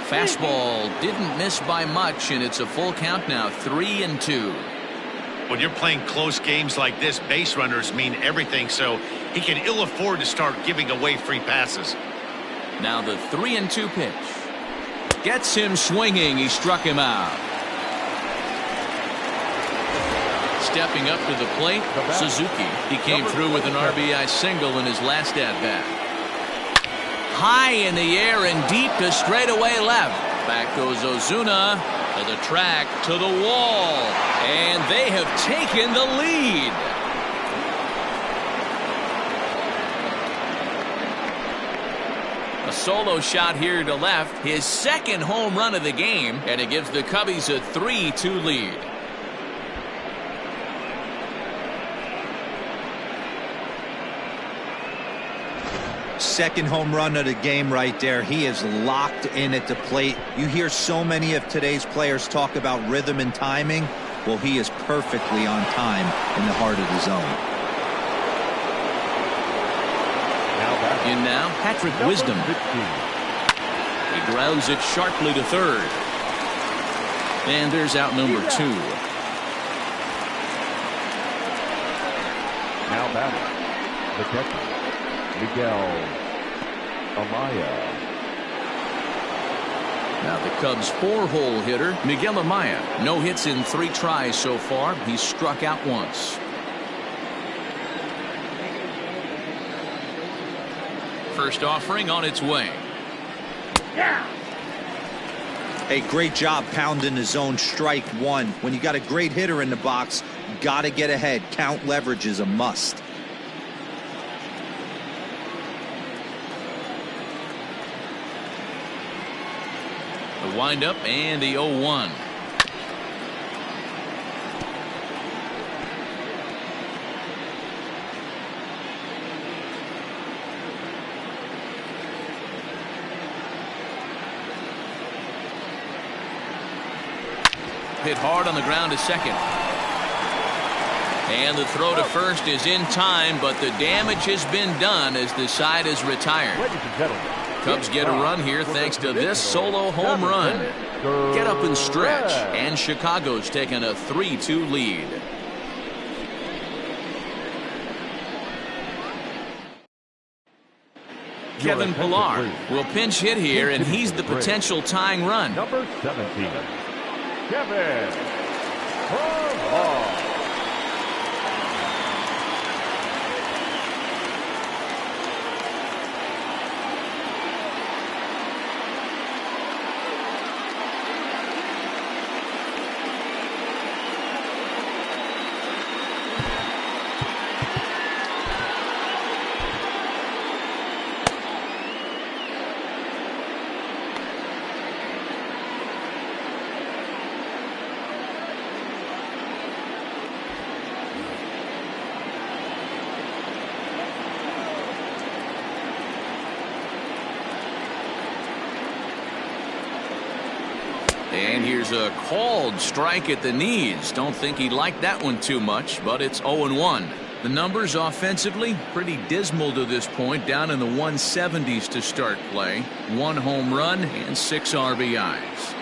Fastball didn't miss by much, and it's a full count now. 3-2. When you're playing close games like this, base runners mean everything, so he can ill afford to start giving away free passes. Now the 3-2 pitch. Gets him swinging. He struck him out. Stepping up to the plate, Suzuki. He came through with an RBI single in his last at-bat. High in the air and deep to straightaway left. Back goes Ozuna to the track, to the wall, and they have taken the lead. A solo shot here to left, his second home run of the game, and it gives the Cubbies a 3-2 lead. second home run of the game right there. He is locked in at the plate. You hear so many of today's players talk about rhythm and timing. Well, he is perfectly on time in the heart of the zone. In now, Patrick Wisdom. He grounds it sharply to third. And there's out number 2. Now batting, the catcher, Miguel Amaya. Now the Cubs' 4-hole hitter, Miguel Amaya. No hits in 3 tries so far. He's struck out once. First offering on its way. Hey, great job pounding the zone. Strike 1. When you got a great hitter in the box, got to get ahead. Count leverage is a must. The windup and the 0-1. Hit hard on the ground to second. And the throw to first is in time, but the damage has been done as the side is retired. Cubs get a run here thanks to this solo home run. Get up and stretch, and Chicago's taken a 3-2 lead. Kevin Pillar will pinch hit here, and he's the potential tying run. Number 17, Kevin Pillar. And here's a called strike at the knees. Don't think he liked that one too much, but it's 0-1. The numbers offensively pretty dismal to this point, down in the 170s to start play. 1 home run and 6 RBIs.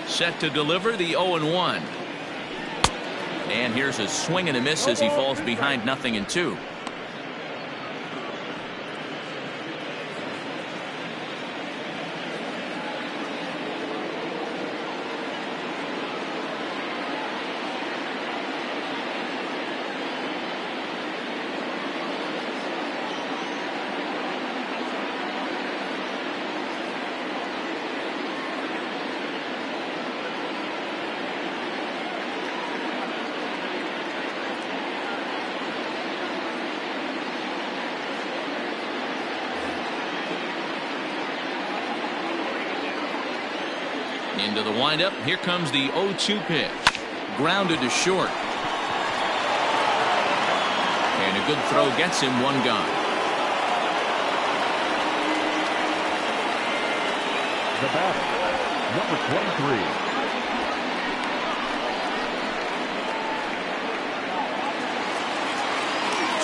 Set to deliver the 0-1. And here's a swing and a miss as he falls behind 0-2. Into the windup. Here comes the 0-2 pitch. Grounded to short. And a good throw gets him 1 gone. The batter, number 23.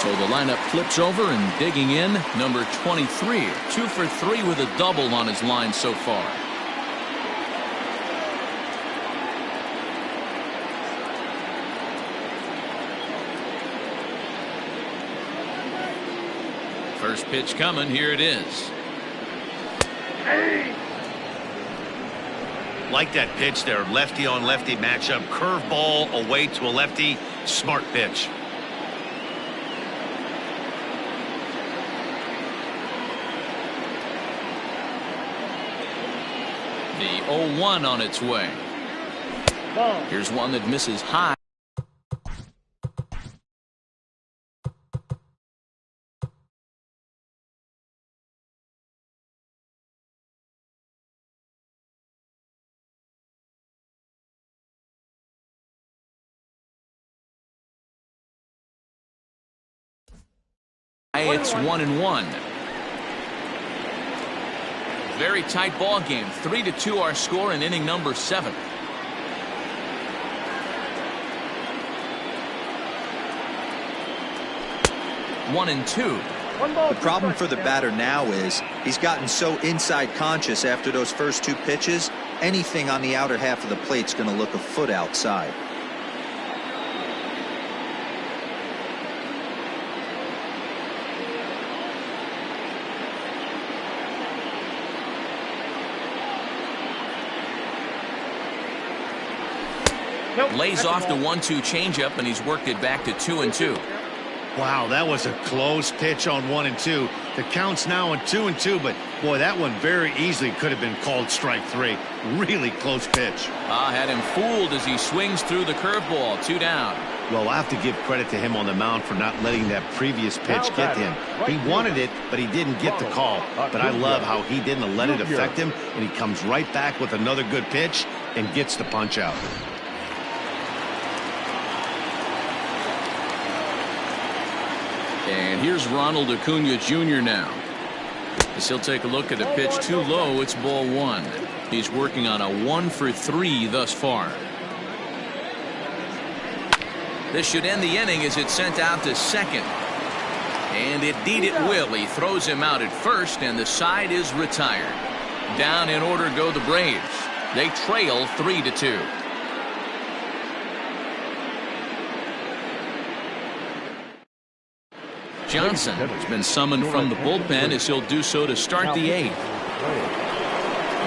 So the lineup flips over, and digging in, number 23. 2 for 3 with a double on his line so far. First pitch coming. Here it is. Like that pitch there. Lefty on lefty matchup. Curveball away to a lefty. Smart pitch. The 0-1 on its way. Here's one that misses high. It's 1-1. Very tight ball game. 3-2 our score in inning number 7. One and two. The problem for the batter now is he's gotten so inside conscious after those first 2 pitches. Anything on the outer half of the plate's going to look a foot outside. Lays off the 1-2 changeup, and he's worked it back to 2-2. Wow, that was a close pitch on 1-2. The count's now on 2-2, but boy, that one very easily could have been called strike 3. Really close pitch. Had him fooled as he swings through the curveball. 2 down. Well, I have to give credit to him on the mound for not letting that previous pitch get to him. He wanted it, but he didn't get the call. But I love how he didn't let it affect him, and he comes right back with another good pitch and gets the punch out. And here's Ronald Acuna Jr. now. As he'll take a look at a pitch too low, it's ball 1. He's working on a 1-for-3 thus far. This should end the inning as it's sent out to second. And indeed it will. He throws him out at first, and the side is retired. Down in order go the Braves. They trail 3-2. Johnson has been summoned from the bullpen as he'll do so to start the 8th.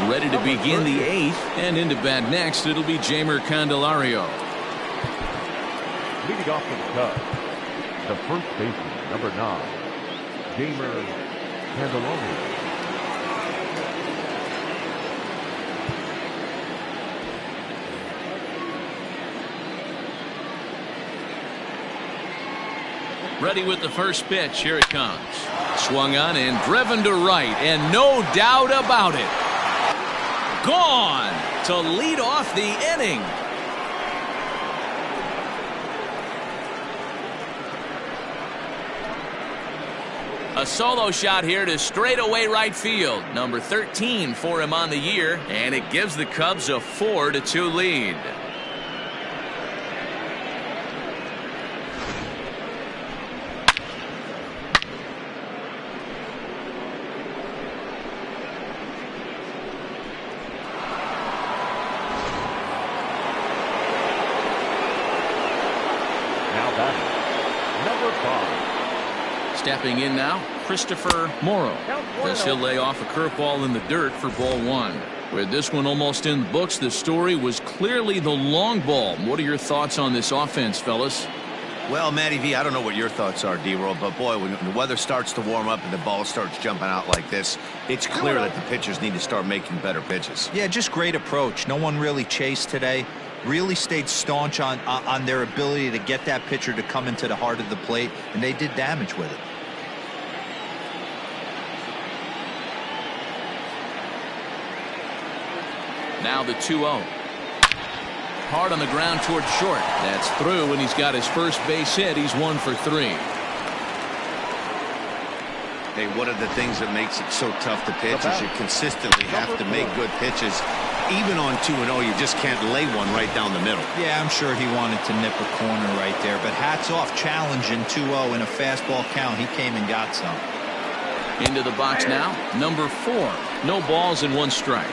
Ready to begin the 8th, and into bat next, it'll be Jeimer Candelario. Leading off for the Cubs, the first baseman, number 9, Jeimer Candelario. Ready with the first pitch. Here it comes. Swung on and driven to right, and no doubt about it. Gone to lead off the inning. A solo shot here to straightaway right field. Number 13 for him on the year, and it gives the Cubs a 4-2 lead. Stepping in now, Christopher Morrow, as he'll lay off a curveball in the dirt for ball 1. With this one almost in the books, the story was clearly the long ball. What are your thoughts on this offense, fellas? Well, Matty V, I don't know what your thoughts are, D-Roll, but boy, when the weather starts to warm up and the ball starts jumping out like this, it's clear that the pitchers need to start making better pitches. Yeah, just great approach. No one really chased today. Really stayed staunch on their ability to get that pitcher to come into the heart of the plate, and they did damage with it. Now the 2-0. Hard on the ground towards short. That's through, and he's got his first base hit. He's 1 for 3. Hey, one of the things that makes it so tough to pitch is you consistently have to make good pitches. Even on 2-0, you just can't lay one right down the middle. Yeah, I'm sure he wanted to nip a corner right there, but hats off, challenging 2-0 in a fastball count. He came and got some. Into the box now, number 4. No balls and 1 strike.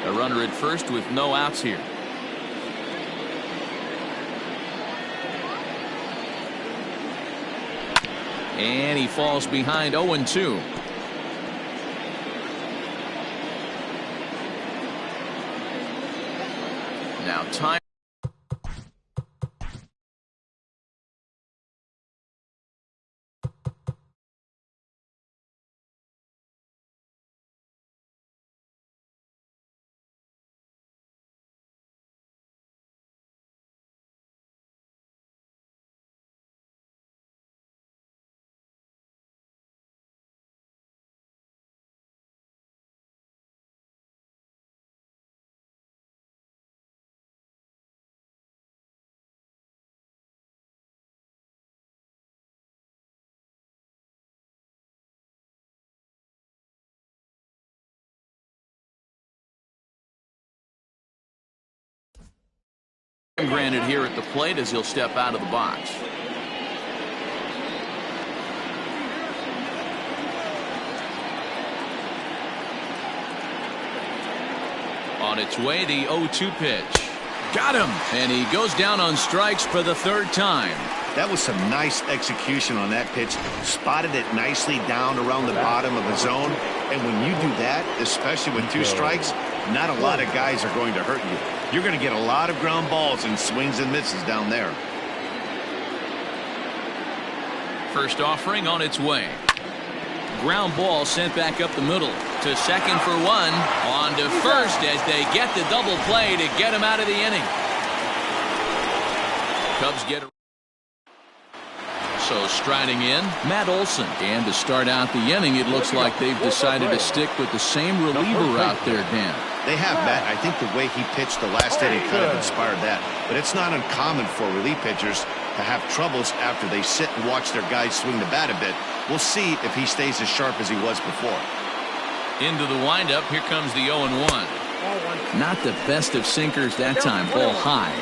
A runner at first with no outs here. And he falls behind 0-2. Now time. Granted here at the plate as he'll step out of the box. On its way, the 0-2 pitch. Got him! And he goes down on strikes for the third time. That was some nice execution on that pitch. Spotted it nicely down around the bottom of the zone. And when you do that, especially with 2 strikes, not a lot of guys are going to hurt you. You're going to get a lot of ground balls and swings and misses down there. First offering on its way. Ground ball sent back up the middle to second for 1. On to first as they get the double play to get him out of the inning. Cubs get it. So striding in, Matt Olson. And to start out the inning, it looks like they've decided to stick with the same reliever out there, Dan. They have, Matt. I think the way he pitched the last inning kind of inspired that. But it's not uncommon for relief pitchers to have troubles after they sit and watch their guys swing the bat a bit. We'll see if he stays as sharp as he was before. Into the windup, here comes the 0-1. Not the best of sinkers that time, ball high.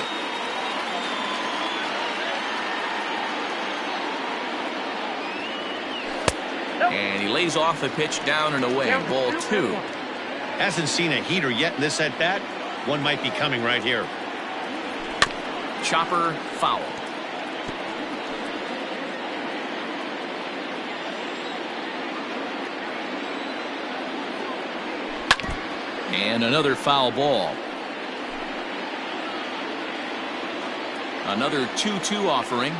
And he lays off the pitch down and away, ball 2. Hasn't seen a heater yet in this at-bat. One might be coming right here. Chopper foul. And another foul ball. Another 2-2 offering.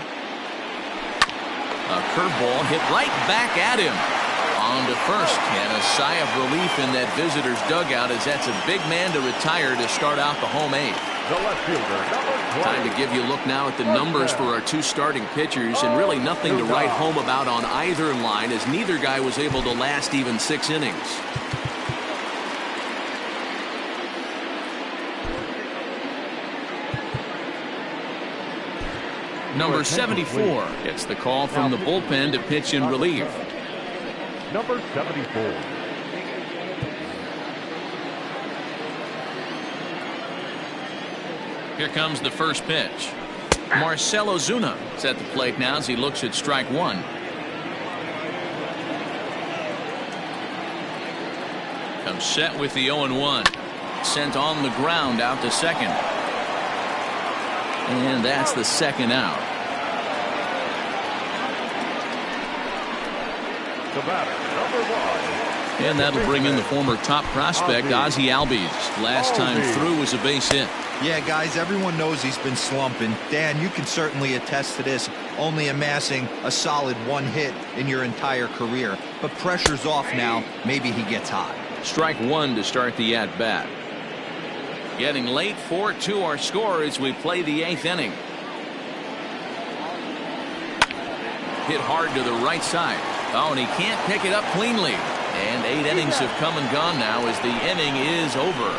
A curveball hit right back at him. On to first, and a sigh of relief in that visitor's dugout as that's a big man to retire to start out the home 8th. The left fielder, number 20. Time to give you a look now at the numbers for our 2 starting pitchers, and really nothing to write home about on either line as neither guy was able to last even 6 innings. Number 74 gets the call from the bullpen to pitch in relief. Number 74. Here comes the first pitch. Marcell Ozuna is at the plate now as he looks at strike 1. Comes set with the 0-1. Sent on the ground out to second. And that's the second out. The batter, number 1. And that'll bring in the former top prospect, Ozzie Albies. Last time through was a base hit. Yeah, guys, everyone knows he's been slumping. Dan, you can certainly attest to this, only amassing a solid 1 hit in your entire career. But pressure's off now. Maybe he gets hot. Strike 1 to start the at-bat. Getting late, 4-2 our score as we play the 8th inning. Hit hard to the right side. Oh, and he can't pick it up cleanly. And 8 innings have come and gone now as the inning is over.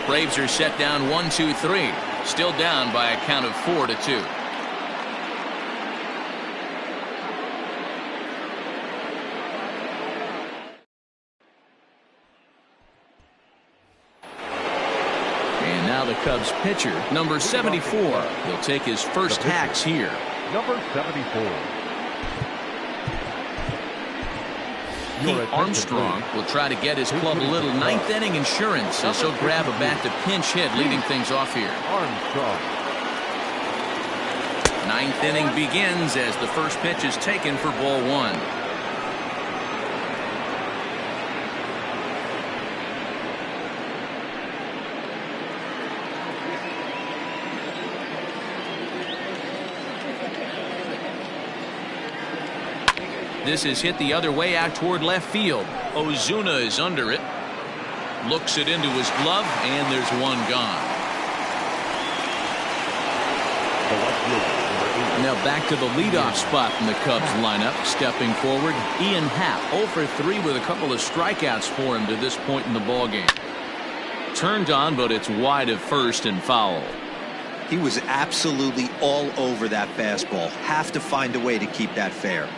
Braves are set down 1-2-3. Still down by a count of 4-2. And now the Cubs pitcher, number 74. He'll take his first hacks here. Number 74. Pete Armstrong will try to get his club a little 9th inning insurance as he'll grab a bat to pinch hit, leading things off here. Armstrong. Ninth inning begins as the first pitch is taken for ball one. This is hit the other way out toward left field. Ozuna is under it. Looks it into his glove, and there's one gone. Now back to the leadoff spot in the Cubs lineup. Stepping forward, Ian Happ, 0 for 3 with a couple of strikeouts for him to this point in the ballgame. Turned on, but it's wide of first and foul. He was absolutely all over that fastball. Have to find a way to keep that fair.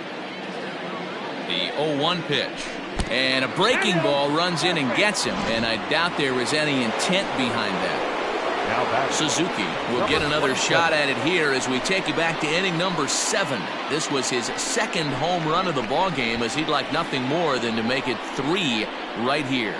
The 0-1 pitch. And a breaking ball runs in and gets him, and I doubt there is any intent behind that. Suzuki will get another shot at it here as we take you back to inning number 7. This was his second home run of the ball game, as he'd like nothing more than to make it 3 right here.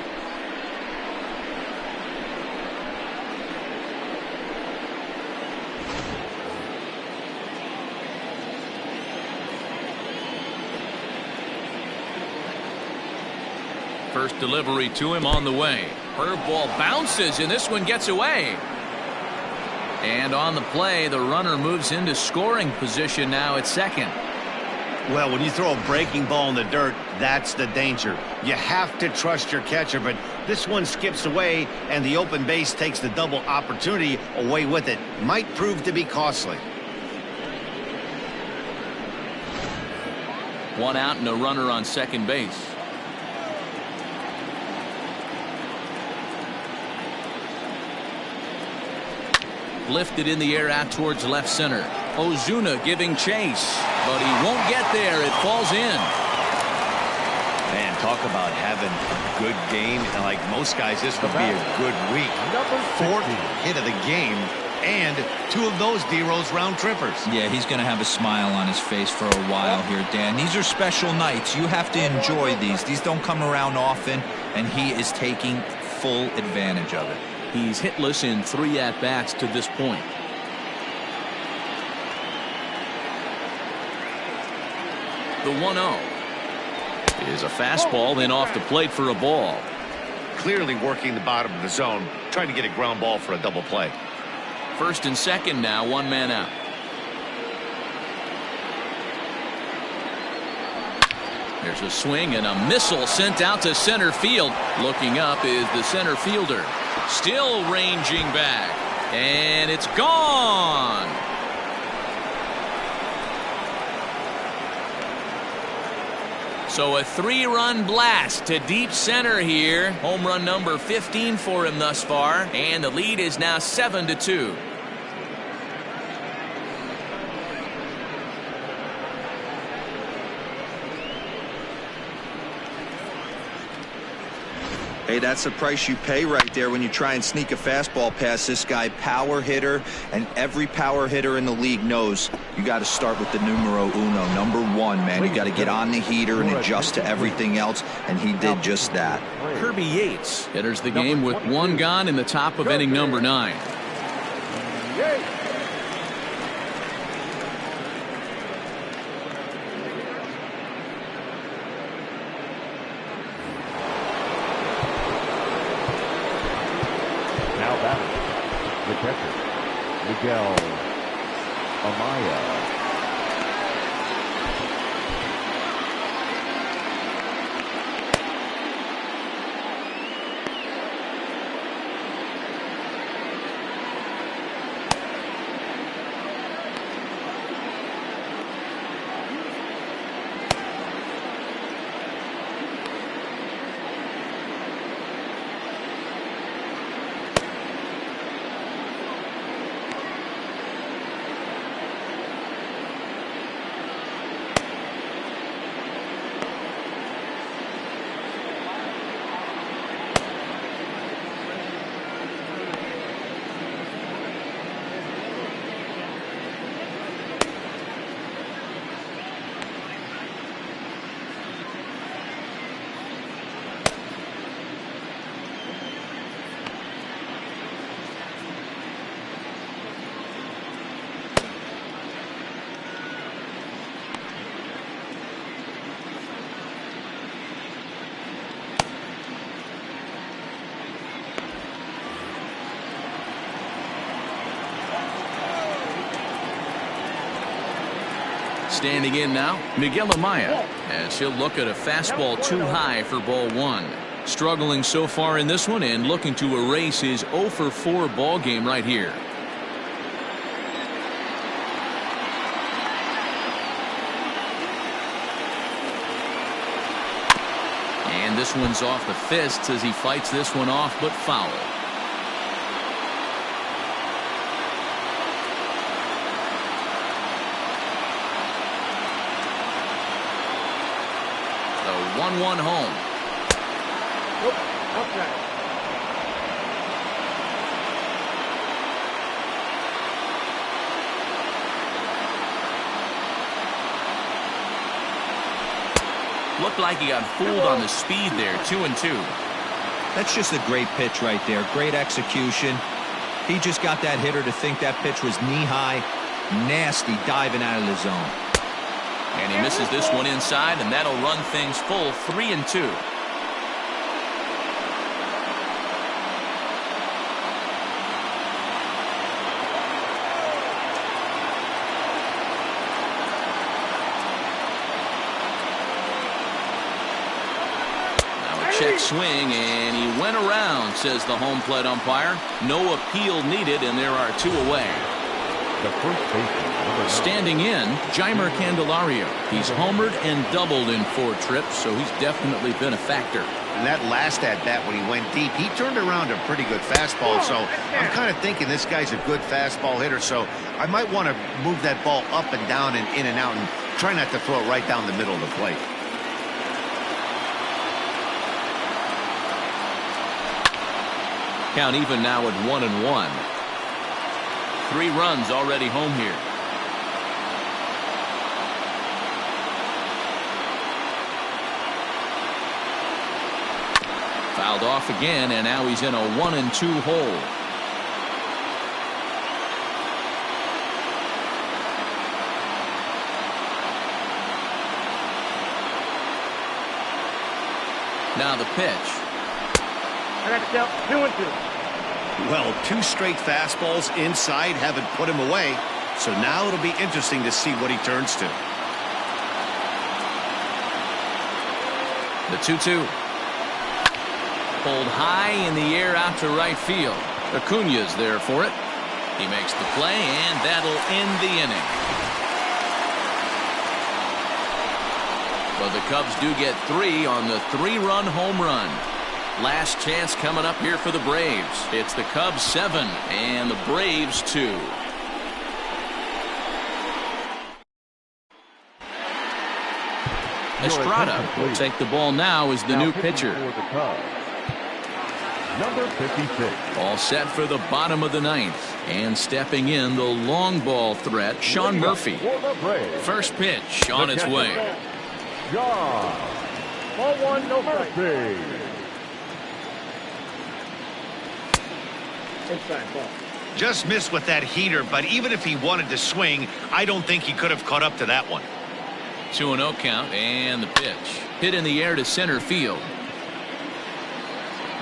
First delivery to him on the way. Curveball bounces, and this one gets away. And on the play, the runner moves into scoring position now at second. Well, when you throw a breaking ball in the dirt, that's the danger. You have to trust your catcher, but this one skips away, and the open base takes the double opportunity away with it. Might prove to be costly. One out and a runner on second base. Lifted in the air out towards left center. Ozuna giving chase, but he won't get there. It falls in. Man, talk about having a good game. And like most guys, this would be a good week. Fourth hit of the game, and 2 of those D-Rose round trippers. Yeah, he's going to have a smile on his face for a while here, Dan. These are special nights. You have to enjoy these. These don't come around often, and he is taking full advantage of it. He's hitless in 3 at-bats to this point. The 1-0 is a fastball, then off the plate for a ball. Clearly working the bottom of the zone, trying to get a ground ball for a double play. First and second now, 1 man out. There's a swing and a missile sent out to center field. Looking up is the center fielder. Still ranging back. And it's gone. So a 3-run blast to deep center here. Home run number 15 for him thus far. And the lead is now 7-2. Hey, that's the price you pay right there when you try and sneak a fastball past this guy. Power hitter, and every power hitter in the league knows you got to start with the numero uno, number 1, man. You got to get on the heater and adjust to everything else, and he did just that. Kirby Yates enters the game with 1 gone in the top of inning number 9. The catcher, Miguel Amaya. Standing in now, Miguel Amaya, as he'll look at a fastball too high for ball one. Struggling so far in this one and looking to erase his 0 for 4 ball game right here. And this one's off the fists as he fights this one off, but foul. The 1-1 home. Nope, outside. Looked like he got fooled on the speed there. 2-2. That's just a great pitch right there. Great execution. He just got that hitter to think that pitch was knee-high. Nasty diving out of the zone. And he misses this one inside, and that'll run things full. 3-2. Check swing, and he went around, says the home plate umpire. No appeal needed, and there are 2 away. The first baseman, standing in, Jeimer Candelario. He's homered and doubled in 4 trips, so he's definitely been a factor. And that last at bat when he went deep, he turned around a pretty good fastball. So I'm kind of thinking this guy's a good fastball hitter. So I might want to move that ball up and down and in and out and try not to throw it right down the middle of the plate. Count even now at 1-1. 3 runs already home here. Fouled off again, and now he's in a 1-2 hole. Now the pitch. Next out, 2-2. Well, 2 straight fastballs inside haven't put him away. So now it'll be interesting to see what he turns to. The 2-2. Pulled high in the air out to right field. Acuña's there for it. He makes the play, and that'll end the inning. But the Cubs do get 3 on the 3-run home run. Last chance coming up here for the Braves. It's the Cubs 7 and the Braves 2. Estrada will take the ball now as the new pitcher. For the Cubs, number 56. All set for the bottom of the 9th. And stepping in, the long ball threat, Sean Murphy. For the Braves, First pitch on its way. John Ball 1, no strike. Murphy. Inside ball. Just missed with that heater, but even if he wanted to swing, I don't think he could have caught up to that one. 2-0 count, and the pitch. Hit in the air to center field.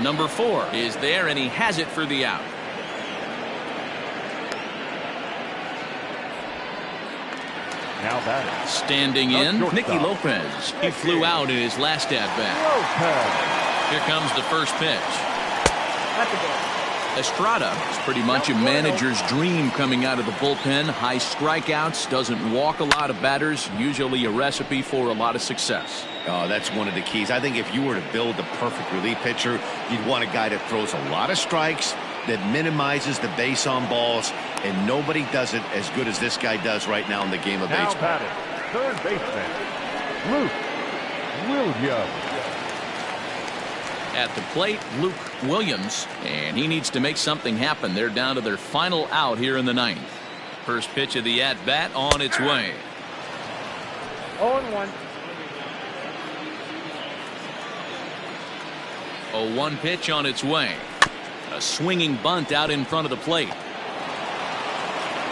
Number 4 is there, and he has it for the out. Now batting. Standing in, Nicky Lopez. He flew out in his last at-bat. Here comes the first pitch. That's a ball. Estrada is pretty much a manager's dream coming out of the bullpen. High strikeouts, doesn't walk a lot of batters, usually a recipe for a lot of success. Oh, that's one of the keys. I think if you were to build the perfect relief pitcher, you'd want a guy that throws a lot of strikes, that minimizes the base on balls, and nobody does it as good as this guy does right now in the game of Now baseball. batting, third baseman, Luke Williams. At the plate, Luke Williams, and he needs to make something happen. They're down to their final out here in the 9th. First pitch of the at-bat on its way. 0-1. 0-1 pitch on its way. A swinging bunt out in front of the plate.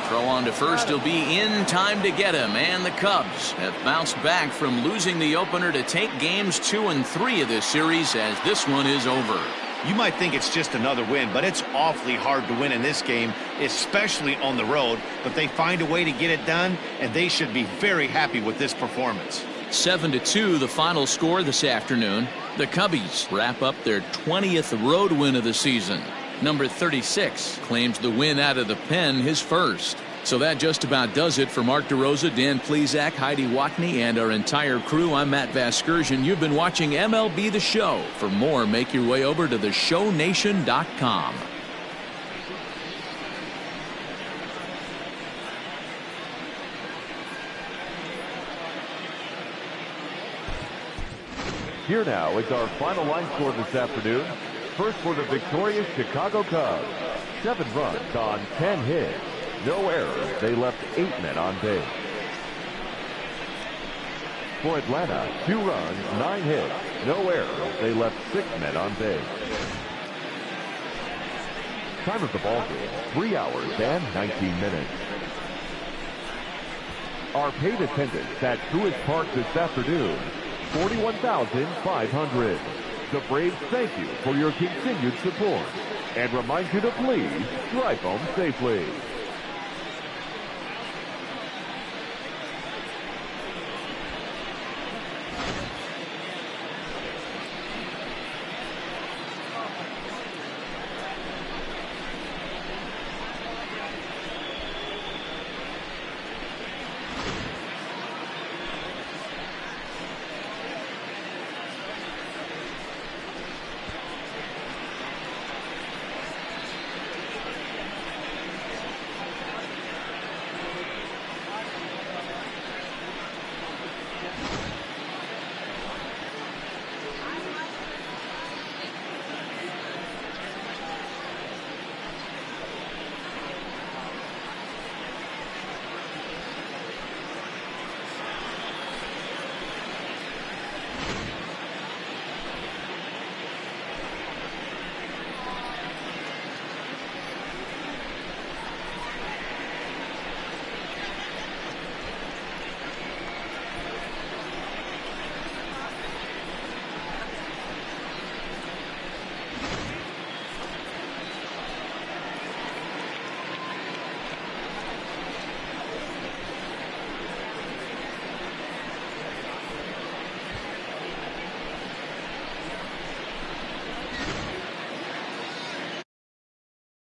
Throw on to first. He'll be in time to get him. And the Cubs have bounced back from losing the opener to take games 2 and 3 of this series as this one is over. You might think it's just another win, but it's awfully hard to win in this game, especially on the road. But they find a way to get it done, and they should be very happy with this performance. 7-2, the final score this afternoon. The Cubbies wrap up their 20th road win of the season. Number 36 claims the win out of the pen, his first. So that just about does it for Mark DeRosa, Dan Plesac, Heidi Watney, and our entire crew. I'm Matt Vasgersian. You've been watching MLB The Show. For more, make your way over to theshownation.com. Here now is our final line score this afternoon. First for the victorious Chicago Cubs. 7 runs on 10 hits. No errors. They left 8 men on base. For Atlanta, 2 runs, 9 hits. No errors. They left 6 men on base. Time of the ball game, 3 hours and 19 minutes. Our paid attendance at Truist Park this afternoon, 41,500. The Braves thank you for your continued support and remind you to please drive home safely.